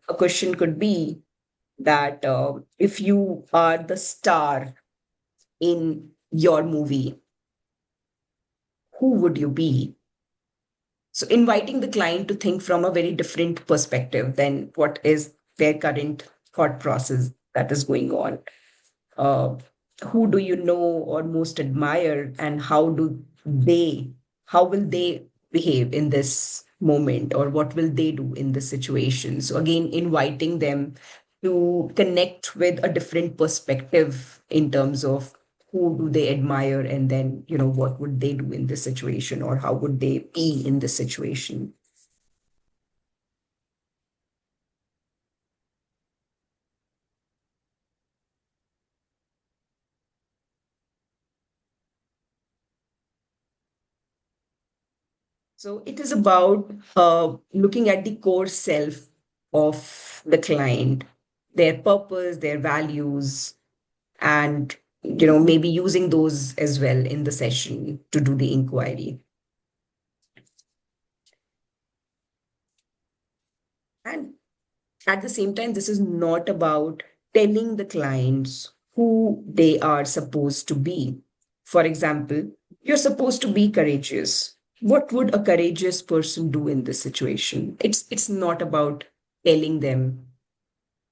a question could be that if you are the star in your movie, who would you be? So inviting the client to think from a very different perspective than what is their current thought process that is going on. uh, who do you know or most admire, and how will they behave in this moment, or what will they do in this situation? So again, inviting them to connect with a different perspective in terms of who do they admire, and then what would they do in this situation, or how would they be in this situation. So it is about looking at the core self of the client, their purpose, their values, and maybe using those as well in the session to do the inquiry. And at the same time, this is not about telling the clients who they are supposed to be. For example, you're supposed to be courageous. what would a courageous person do in this situation? It's not about telling them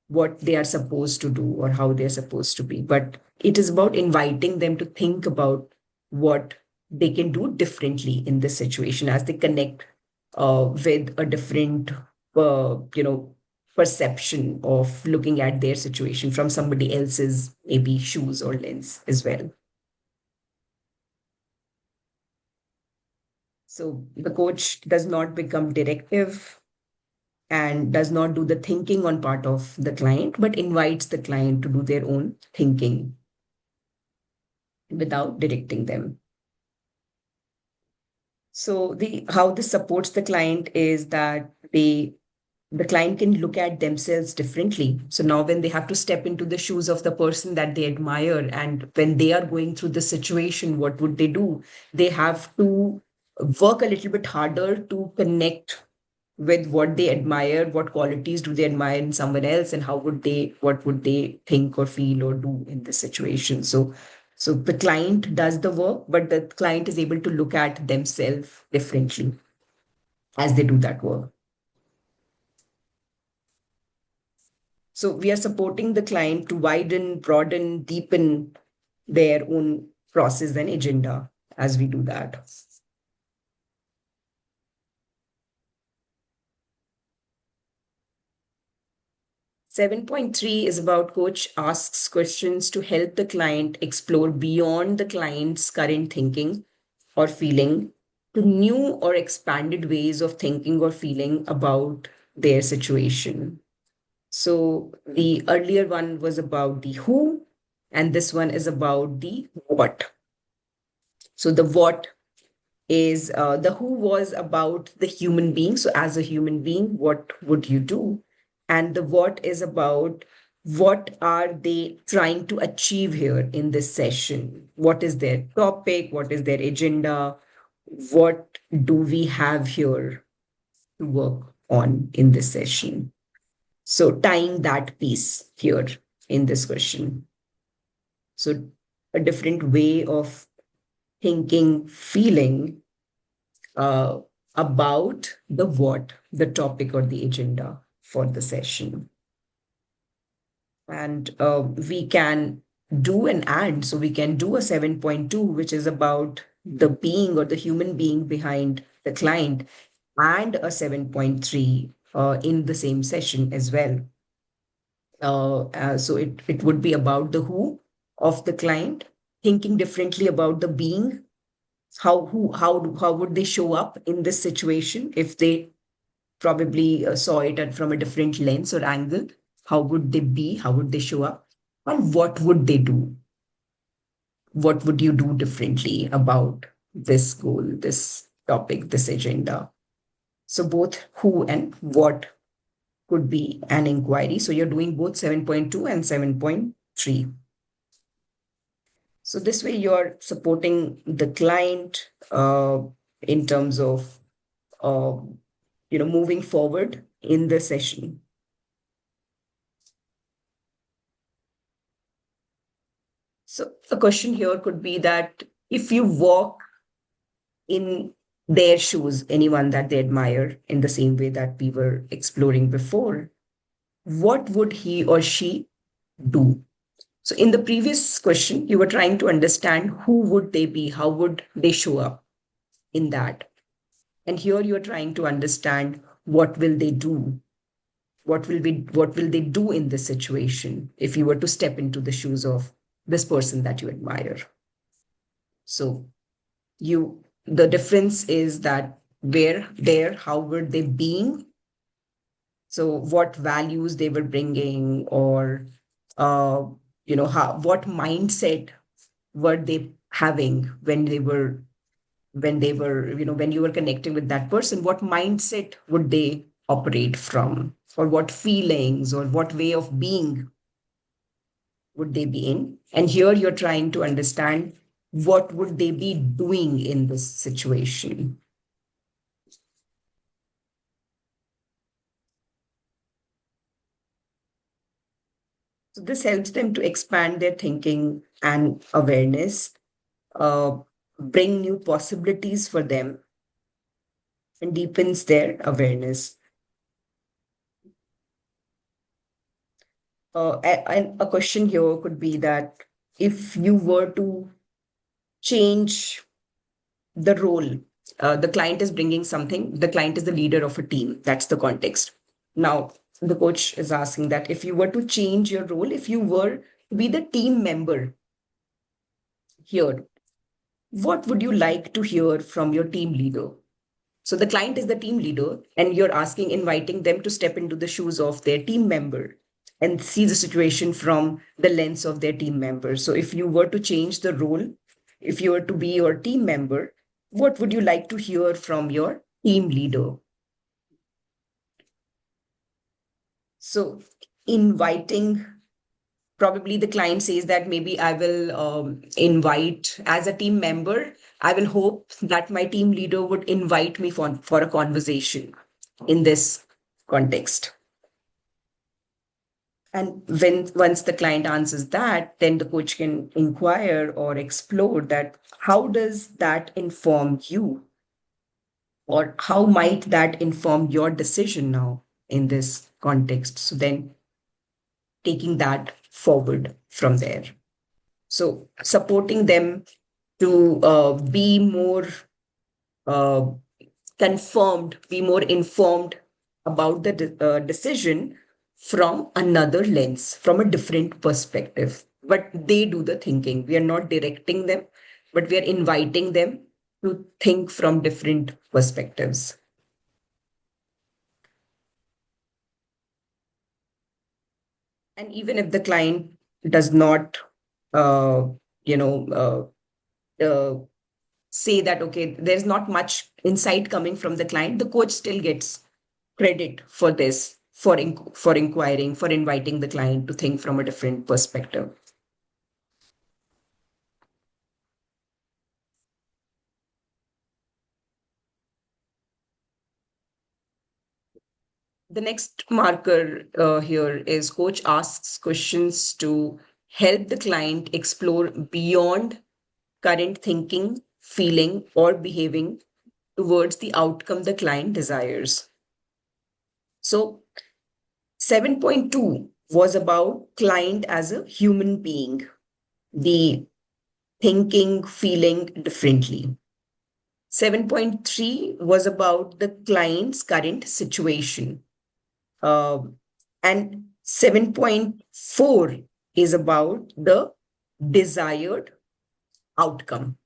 what they are supposed to do or how they're supposed to be, but it is about inviting them to think about what they can do differently in this situation as they connect with a different, perception of looking at their situation from somebody else's maybe shoes or lens as well. So the coach does not become directive and does not do the thinking on part of the client, but invites the client to do their own thinking without directing them. So the how this supports the client is that the client can look at themselves differently. So now when they have to step into the shoes of the person that they admire and when they are going through the situation, what would they do? They have to work a little bit harder to connect with what they admire, what qualities do they admire in someone else, and what would they think or feel or do in this situation. So the client does the work, but the client is able to look at themselves differently as they do that work. So we are supporting the client to widen, broaden, deepen their own process and agenda as we do that. 7.3 is about coach asks questions to help the client explore beyond the client's current thinking or feeling to new or expanded ways of thinking or feeling about their situation. So the earlier one was about the who, and this one is about the what. So the what is the who was about the human being. So as a human being, what would you do? And the what is about what are they trying to achieve here in this session? What is their topic? What is their agenda? What do we have here to work on in this session? So tying that piece here in this question. So a different way of thinking, feeling uh, about the what, the topic or the agenda for the session. And we can do an and. So we can do a 7.2, which is about the being or the human being behind the client, and a 7.3 in the same session as well. So it would be about the who of the client, thinking differently about the being, how would they show up in this situation if they probably saw it from a different lens or angle. How would they be? How would they show up? And what would they do? What would you do differently about this goal, this topic, this agenda? So both who and what could be an inquiry. So you're doing both 7.2 and 7.3. So this way you're supporting the client in terms of uh, moving forward in the session. So a question here could be that if you walk in their shoes, anyone that they admire in the same way that we were exploring before, what would he or she do? So in the previous question, you were trying to understand who would they be, how would they show up in that. And here you're trying to understand what will they do? What will they do in this situation if you were to step into the shoes of this person that you admire? So the difference is that where there how were they being, so what values they were bringing, or how what mindset were they having when you were connecting with that person, what mindset would they operate from, or what feelings or what way of being would they be in. And here you're trying to understand what would they be doing in this situation. So this helps them to expand their thinking and awareness, uh, bring new possibilities for them, and deepens their awareness. And a question here could be that if you were to change the role, the client is bringing something, the client is the leader of a team. That's the context. Now, the coach is asking that if you were to change your role, if you were to be the team member here, what would you like to hear from your team leader? So the client is the team leader, and you're asking, inviting them to step into the shoes of their team member and see the situation from the lens of their team member. So if you were to change the role, if you were to be your team member, what would you like to hear from your team leader? So inviting, probably the client says that maybe I will invite as a team member, I will hope that my team leader would invite me for a conversation in this context. And when once the client answers that, then the coach can inquire or explore that how does that inform you, or how might that inform your decision now in this context. So then taking that forward from there. So supporting them to be more uh, confirmed, be more informed about the decision from another lens, from a different perspective. But they do the thinking. We are not directing them, but we are inviting them to think from different perspectives. And even if the client does not, uh, you know, say that, okay, there's not much insight coming from the client, the coach still gets credit for this, for inquiring, for inviting the client to think from a different perspective. The next marker here is coach asks questions to help the client explore beyond current thinking, feeling, or behaving towards the outcome the client desires. So 7.2 was about client as a human being, the thinking, feeling differently. 7.3 was about the client's current situation. And 7.4 is about the desired outcome.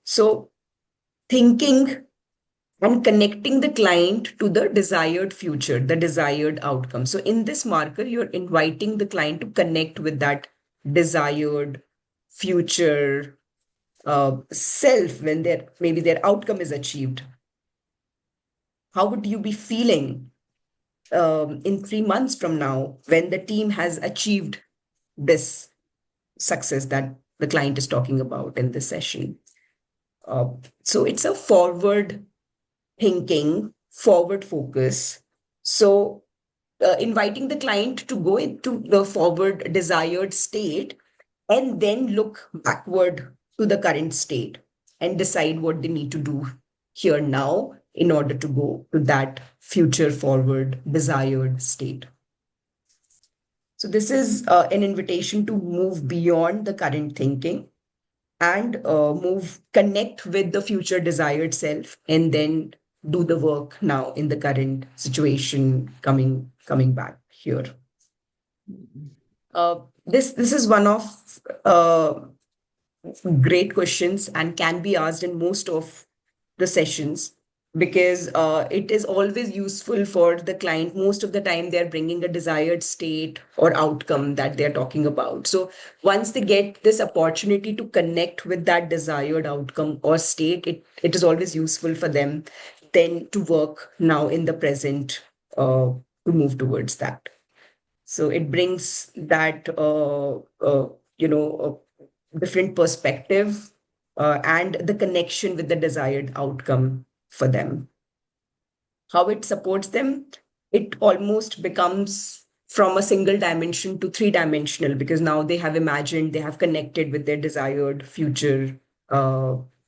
So, thinking and connecting the client to the desired future, the desired outcome. So, in this marker, you're inviting the client to connect with that desired future self when maybe their outcome is achieved. How would you be feeling in 3 months from now when the team has achieved this success that the client is talking about in this session? Uh, so it's a forward thinking, forward focus. So inviting the client to go into the forward desired state and then look backward to the current state and decide what they need to do here now in order to go to that future forward desired state. So, this is an invitation to move beyond the current thinking and connect with the future desired self, and then do the work now in the current situation coming back here. This is one of great questions and can be asked in most of the sessions, because it is always useful for the client. Most of the time they're bringing a desired state or outcome that they're talking about. So once they get this opportunity to connect with that desired outcome or state, it is always useful for them then to work now in the present to move towards that. So it brings that different perspective and the connection with the desired outcome for them. How it supports them, it almost becomes from a single dimension to three-dimensional, because now they have imagined, they have connected with their desired future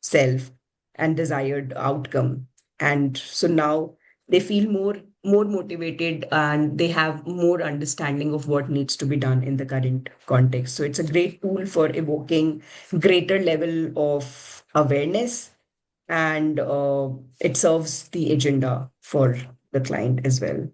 self and desired outcome. And so now they feel more motivated, and they have more understanding of what needs to be done in the current context. So it's a great tool for evoking greater level of awareness, and it serves the agenda for the client as well.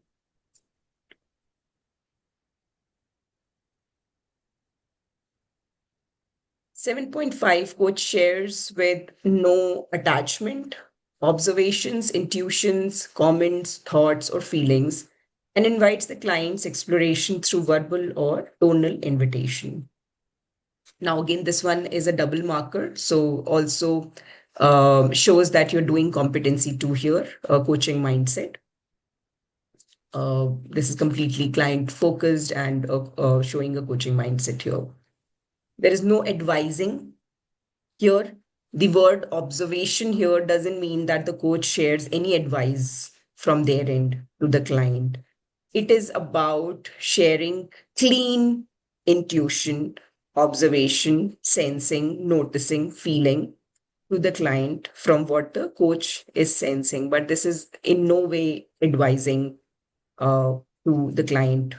7.5, coach shares with no attachment, observations, intuitions, comments, thoughts, or feelings, and invites the client's exploration through verbal or tonal invitation. Now, again, this one is a double marker. So, also shows that you're doing competency two here, coaching mindset. This is completely client focused and showing a coaching mindset here. There is no advising here. The word observation here doesn't mean that the coach shares any advice from their end to the client. It is about sharing clean intuition, observation, sensing, noticing, feeling to the client from what the coach is sensing. But this is in no way advising uh, to the client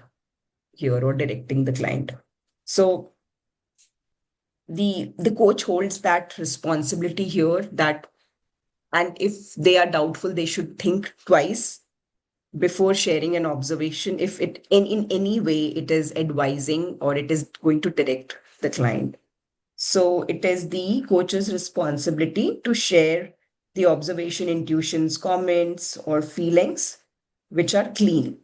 here or directing the client. So the coach holds that responsibility here, that and if they are doubtful, they should think twice before sharing an observation if it in any way it is advising or it is going to direct the client. So it is the coach's responsibility to share the observation, intuitions, comments, or feelings which are clean.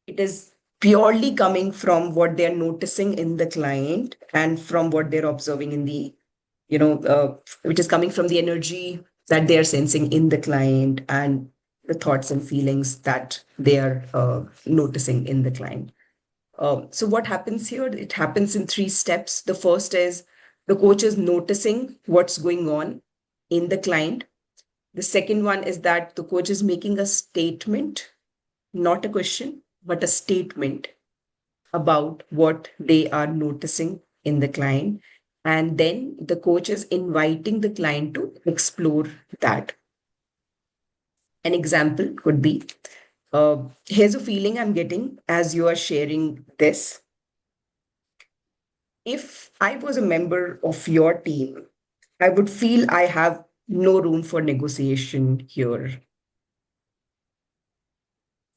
It is purely coming from what they're noticing in the client and from what they're observing in the, which is coming from the energy that they are sensing in the client and the thoughts and feelings that they are noticing in the client. So what happens here? It happens in three steps. The first is the coach is noticing what's going on in the client. The second one is that the coach is making a statement, not a question, but a statement about what they are noticing in the client. And then the coach is inviting the client to explore that. An example could be here's a feeling I'm getting as you are sharing this. If I was a member of your team, I would feel I have no room for negotiation here.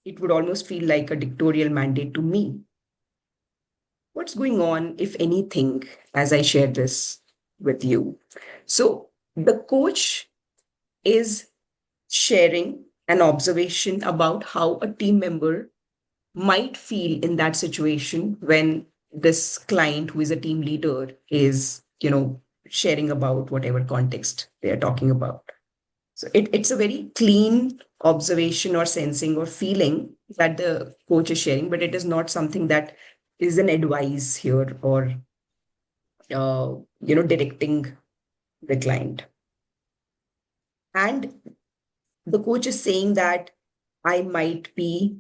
It would almost feel like a dictatorial mandate to me. What's going on, if anything, as I share this with you? So, the coach is sharing an observation about how a team member might feel in that situation when this client, who is a team leader, is, sharing about whatever context they are talking about. So, it's a very clean observation or sensing or feeling that the coach is sharing, but it is not something that is an advice here or directing the client. And the coach is saying that I might be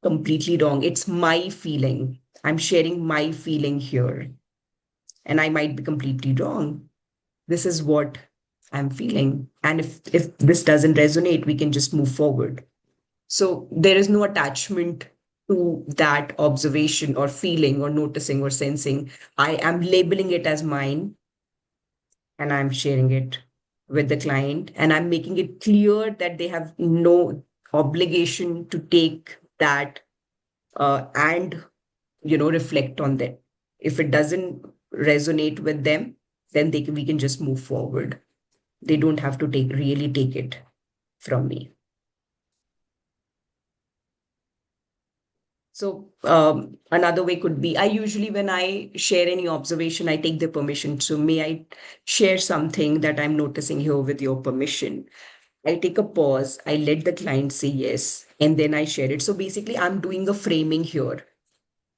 completely wrong. It's my feeling. I'm sharing my feeling here, and I might be completely wrong. This is what I'm feeling. And if this doesn't resonate, we can just move forward. So there is no attachment to that observation or feeling or noticing or sensing. I am labeling it as mine, and I'm sharing it with the client, and I'm making it clear that they have no obligation to take that and reflect on that. If it doesn't resonate with them, then we can just move forward. They don't have to take it from me. So another way could be, I usually, when I share any observation, I take the permission. So may I share something that I'm noticing here with your permission? I take a pause, I let the client say yes, and then I share it. So basically, I'm doing a framing here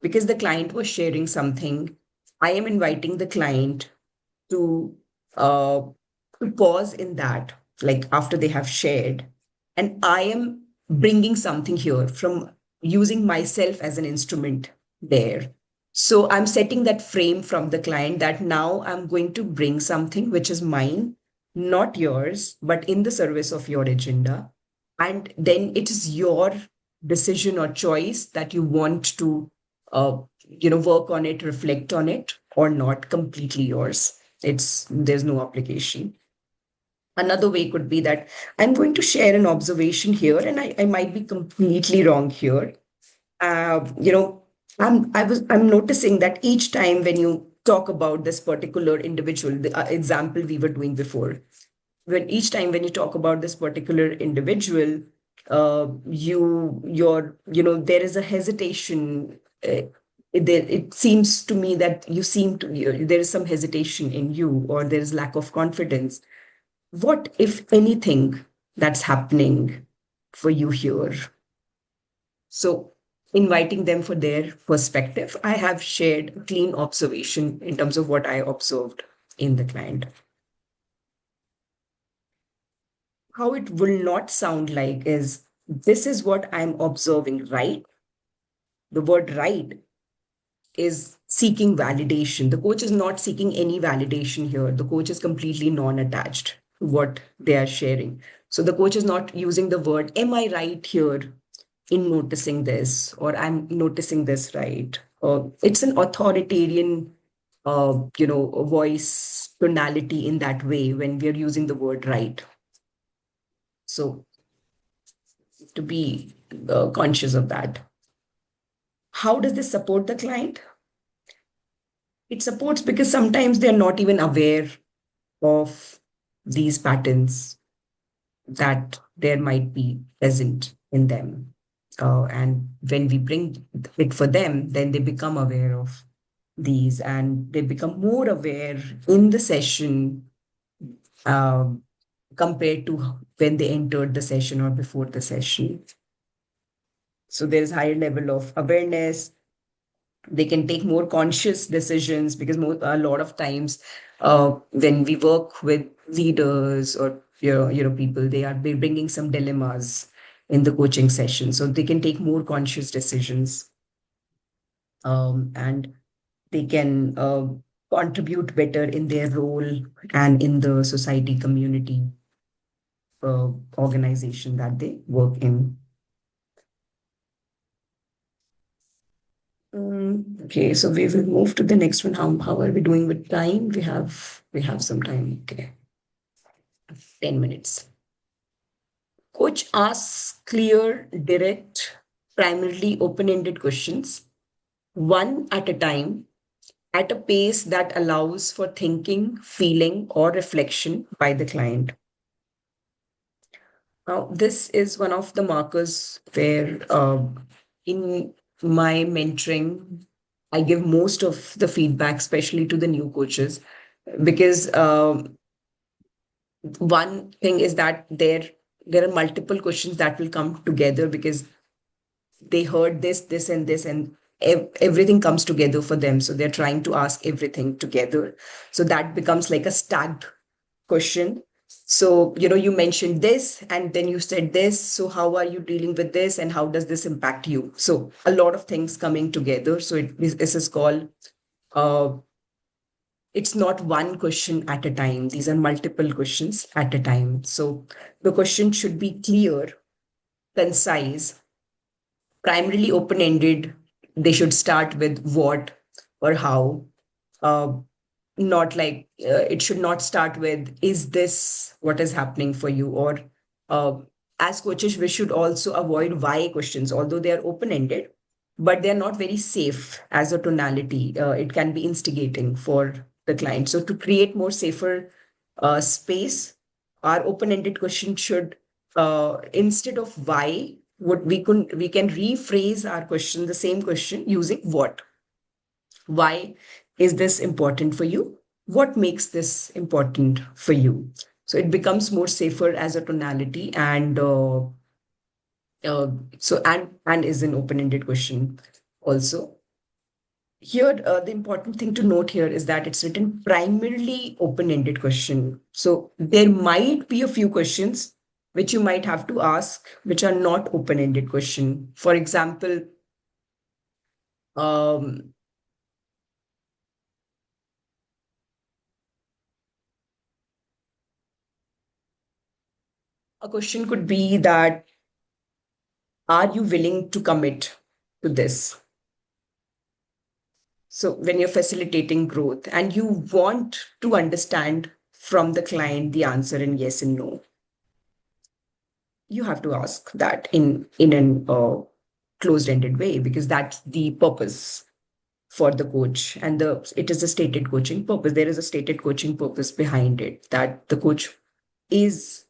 because the client was sharing something. I am inviting the client to uh, to pause in that, like after they have shared, and I am bringing something here from using myself as an instrument there. So I'm setting that frame from the client that now I'm going to bring something which is mine, not yours, but in the service of your agenda. And then it is your decision or choice that you want to, work on it, reflect on it, or not. Completely yours. There's no obligation. Another way could be that I'm going to share an observation here, and I might be completely wrong here. uh, you know, I'm noticing that each time when you talk about this particular individual, the example we were doing before, when each time when you talk about this particular individual, there is a hesitation. It seems to me that there is some hesitation in you, or there is lack of confidence. What, if anything, that's happening for you here? So, inviting them for their perspective, I have shared a clean observation in terms of what I observed in the client. How it will not sound like is, this is what I'm observing, right? The word right is seeking validation. The coach is not seeking any validation here. The coach is completely non attached to what they are sharing. So the coach is not using the word, am I right here in noticing this, or I'm noticing this right? It's an authoritarian, voice tonality in that way when we're using the word right. So to be conscious of that. How does this support the client? It supports because sometimes they're not even aware of these patterns that there might be present in them. And when we bring it for them, then they become aware of these, and they become more aware in the session, um, compared to when they entered the session or before the session. So there's higher level of awareness. They can take more conscious decisions, because a lot of times, when we work with leaders, or people, they are bringing some dilemmas in the coaching session, so they can take more conscious decisions, and they can contribute better in their role and in the society, community, organization that they work in. Okay, so we will move to the next one. How are we doing with time? We have some time. Okay, 10 minutes. Coach asks clear, direct, primarily open-ended questions, one at a time, at a pace that allows for thinking, feeling, or reflection by the client. Now, this is one of the markers where, in my mentoring, I give most of the feedback, especially to the new coaches, because one thing is that there are multiple questions that will come together, because they heard this, and this, and everything comes together for them. So they're trying to ask everything together. So that becomes like a stacked question. So, you mentioned this, and then you said this. So how are you dealing with this, and how does this impact you? So a lot of things coming together. So this is called, uh, it's not one question at a time. These are multiple questions at a time. So the question should be clear, concise, primarily open ended. They should start with what or how. Uh, Not like, it should not start with, is this what is happening for you? Or, uh, as coaches, we should also avoid why questions, although they are open ended, but they're not very safe as a tonality. It can be instigating for the client. So, to create more safer space, our open ended question should, instead of why, we can rephrase our question, the same question, using what. Why is this important for you? What makes this important for you? So it becomes more safer as a tonality, and and is an open-ended question also. Here, the important thing to note here is that it's written primarily open-ended question. So there might be a few questions which you might have to ask, which are not open-ended question. For example, um, A question could be that, are you willing to commit to this? So when you're facilitating growth and you want to understand from the client the answer in yes and no, you have to ask that in an closed-ended way, because that's the purpose for the coach, and the it is a stated coaching purpose. There is a stated coaching purpose behind it, that the coach is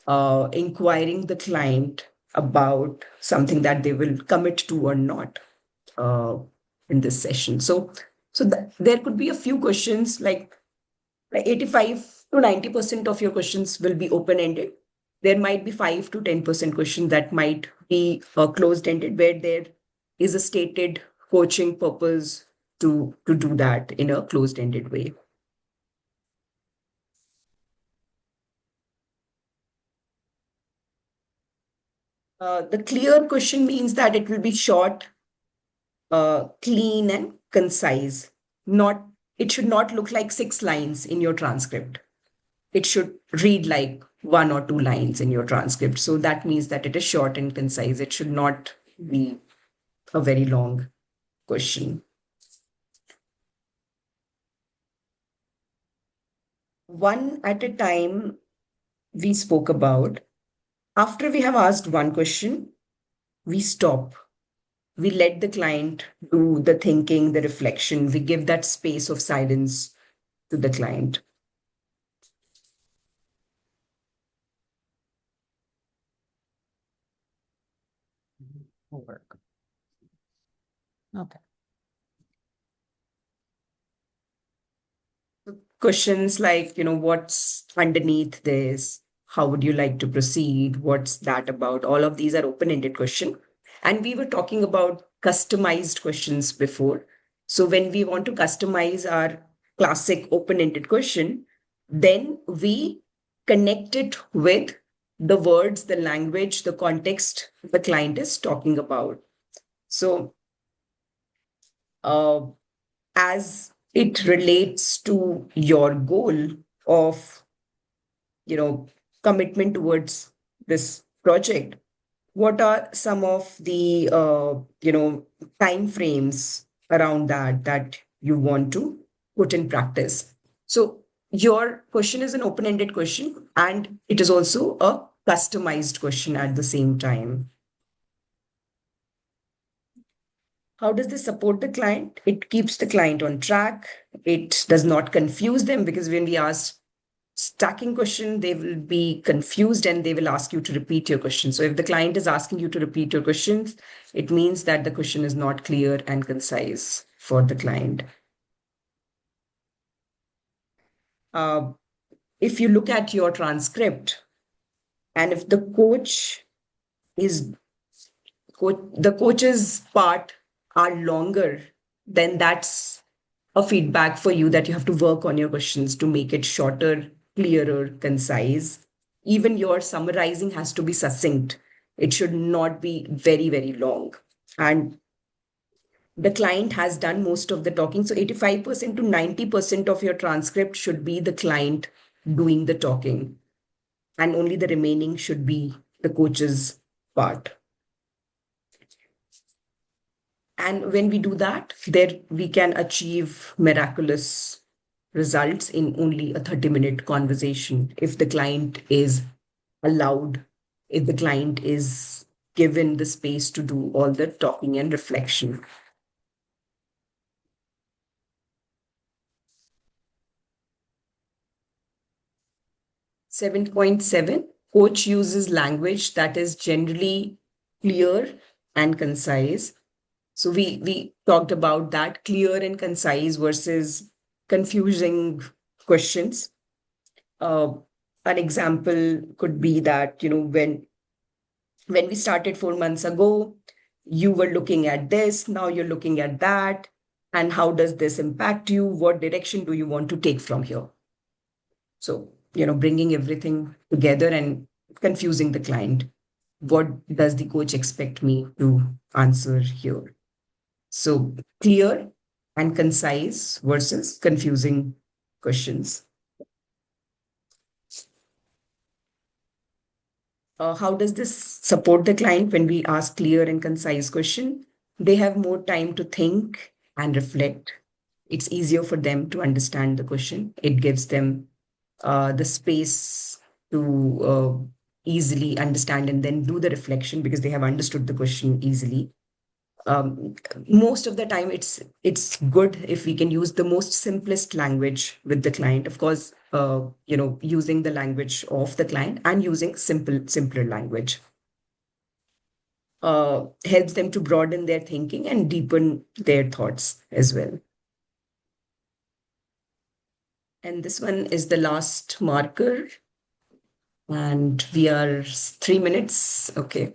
inquiring the client about something that they will commit to or not uh, in this session. So there could be a few questions, like 85 to 90% of your questions will be open ended. There might be 5 to 10% questions that might be closed ended, where there is a stated coaching purpose to do that in a closed ended way. The clear question means that it will be short, clean, and concise. Not It should not look like 6 lines in your transcript. It should read like 1 or 2 lines in your transcript. So that means that it is short and concise. It should not be a very long question. One at a time, we spoke about. After we have asked one question, we stop. We let the client do the thinking, the reflection. We give that space of silence to the client. Work. Okay. Questions like, what's underneath this? How would you like to proceed? What's that about? All of these are open-ended questions. And we were talking about customized questions before. So when we want to customize our classic open-ended question, then we connect it with the words, the language, the context the client is talking about. So uh, as it relates to your goal of commitment towards this project, what are some of the time frames around that you want to put in practice? So your question is an open-ended question, and it is also a customized question at the same time. How does this support the client? It keeps the client on track. It does not confuse them, because when we ask stacking question, they will be confused and they will ask you to repeat your question. So if the client is asking you to repeat your questions, it means that the question is not clear and concise for the client. Uh, if you look at your transcript, and if the is the coach's part are longer, then that's a feedback for you that you have to work on your questions to make it shorter, clearer, concise. Even your summarizing has to be succinct. It should not be very, very long. And the client has done most of the talking. So 85% to 90% of your transcript should be the client doing the talking. And only the remaining should be the coach's part. And when we do that, there we can achieve miraculous results in only a 30-minute conversation if the client is allowed, if the client is given the space to do all the talking and reflection. 7.7, coach uses language that is generally clear and concise. So we talked about that, clear and concise versus confusing questions. Uh, an example could be that, when we started 4 months ago, you were looking at this, now you're looking at that. And how does this impact you? What direction do you want to take from here? So, bringing everything together and confusing the client. What does the coach expect me to answer here? So, clear and concise versus confusing questions. How does this support the client when we ask clear and concise question? They have more time to think and reflect. It's easier for them to understand the question. It gives them the space to easily understand and then do the reflection because they have understood the question easily. Most of the time it's good if we can use the most simplest language with the client, of course, using the language of the client and using simpler language helps them to broaden their thinking and deepen their thoughts as well. And this one is the last marker, and we are 3 minutes. Okay.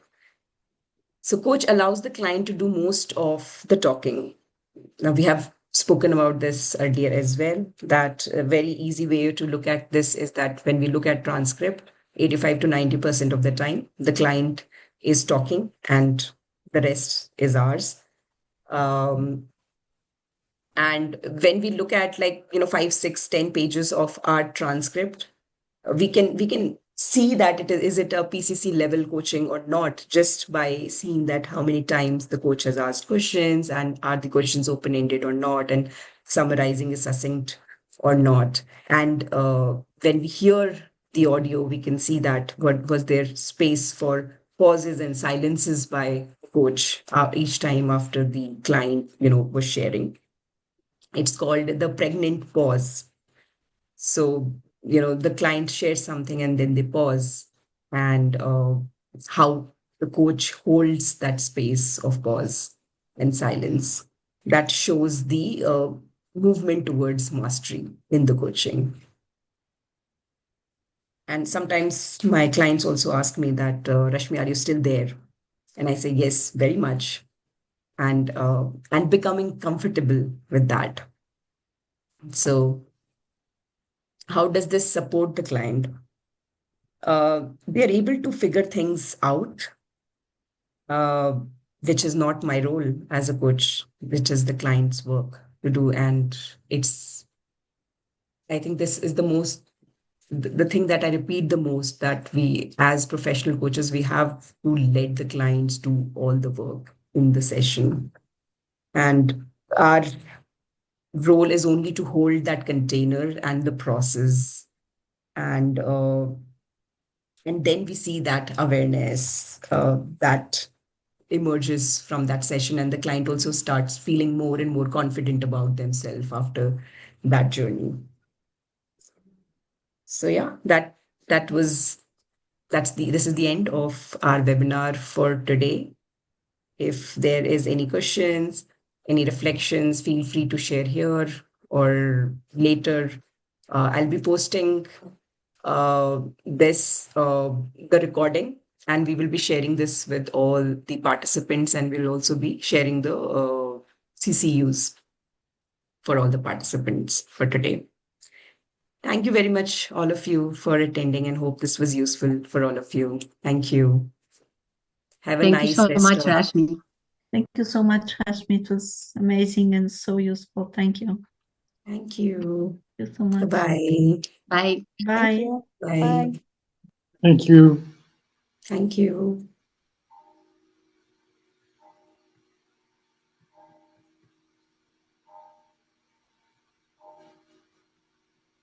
So coach allows the client to do most of the talking. Now, we have spoken about this earlier as well, that a very easy way to look at this is that when we look at transcript, 85 to 90% of the time, the client is talking and the rest is ours. And when we look at 5, 6, 10 pages of our transcript, we can see that is it a PCC level coaching or not, just by seeing that how many times the coach has asked questions and are the questions open ended or not, and summarizing is succinct or not. And when we hear the audio, we can see that what was there space for pauses and silences by coach each time after the client was sharing. It's called the pregnant pause. So, the client shares something and then they pause, and how the coach holds that space of pause and silence. That shows the movement towards mastery in the coaching. And sometimes my clients also ask me that, Rashmi, are you still there? And I say, yes, very much. And becoming comfortable with that. So, how does this support the client? They are able to figure things out, uh, which is not my role as a coach, which is the client's work to do. And I think this is the thing that I repeat the most, that we, as professional coaches, we have to let the clients do all the work in the session. And our role is only to hold that container and the process. And then we see that awareness that emerges from that session, and the client also starts feeling more and more confident about themselves after that journey. So yeah, that was this is the end of our webinar for today. If there is any questions, any reflections, feel free to share here or later. I'll be posting the recording, and we will be sharing this with all the participants, and we'll also be sharing the CCUs for all the participants for today. Thank you very much, all of you, for attending, and hope this was useful for all of you. Thank you. Have a Thank you nice so rest much, of. Rashmi. Thank you so much, Rashmi. It was amazing and so useful. Thank you. Thank you. Thank you so much. Bye. Bye. Bye. Bye. Thank you. Thank you.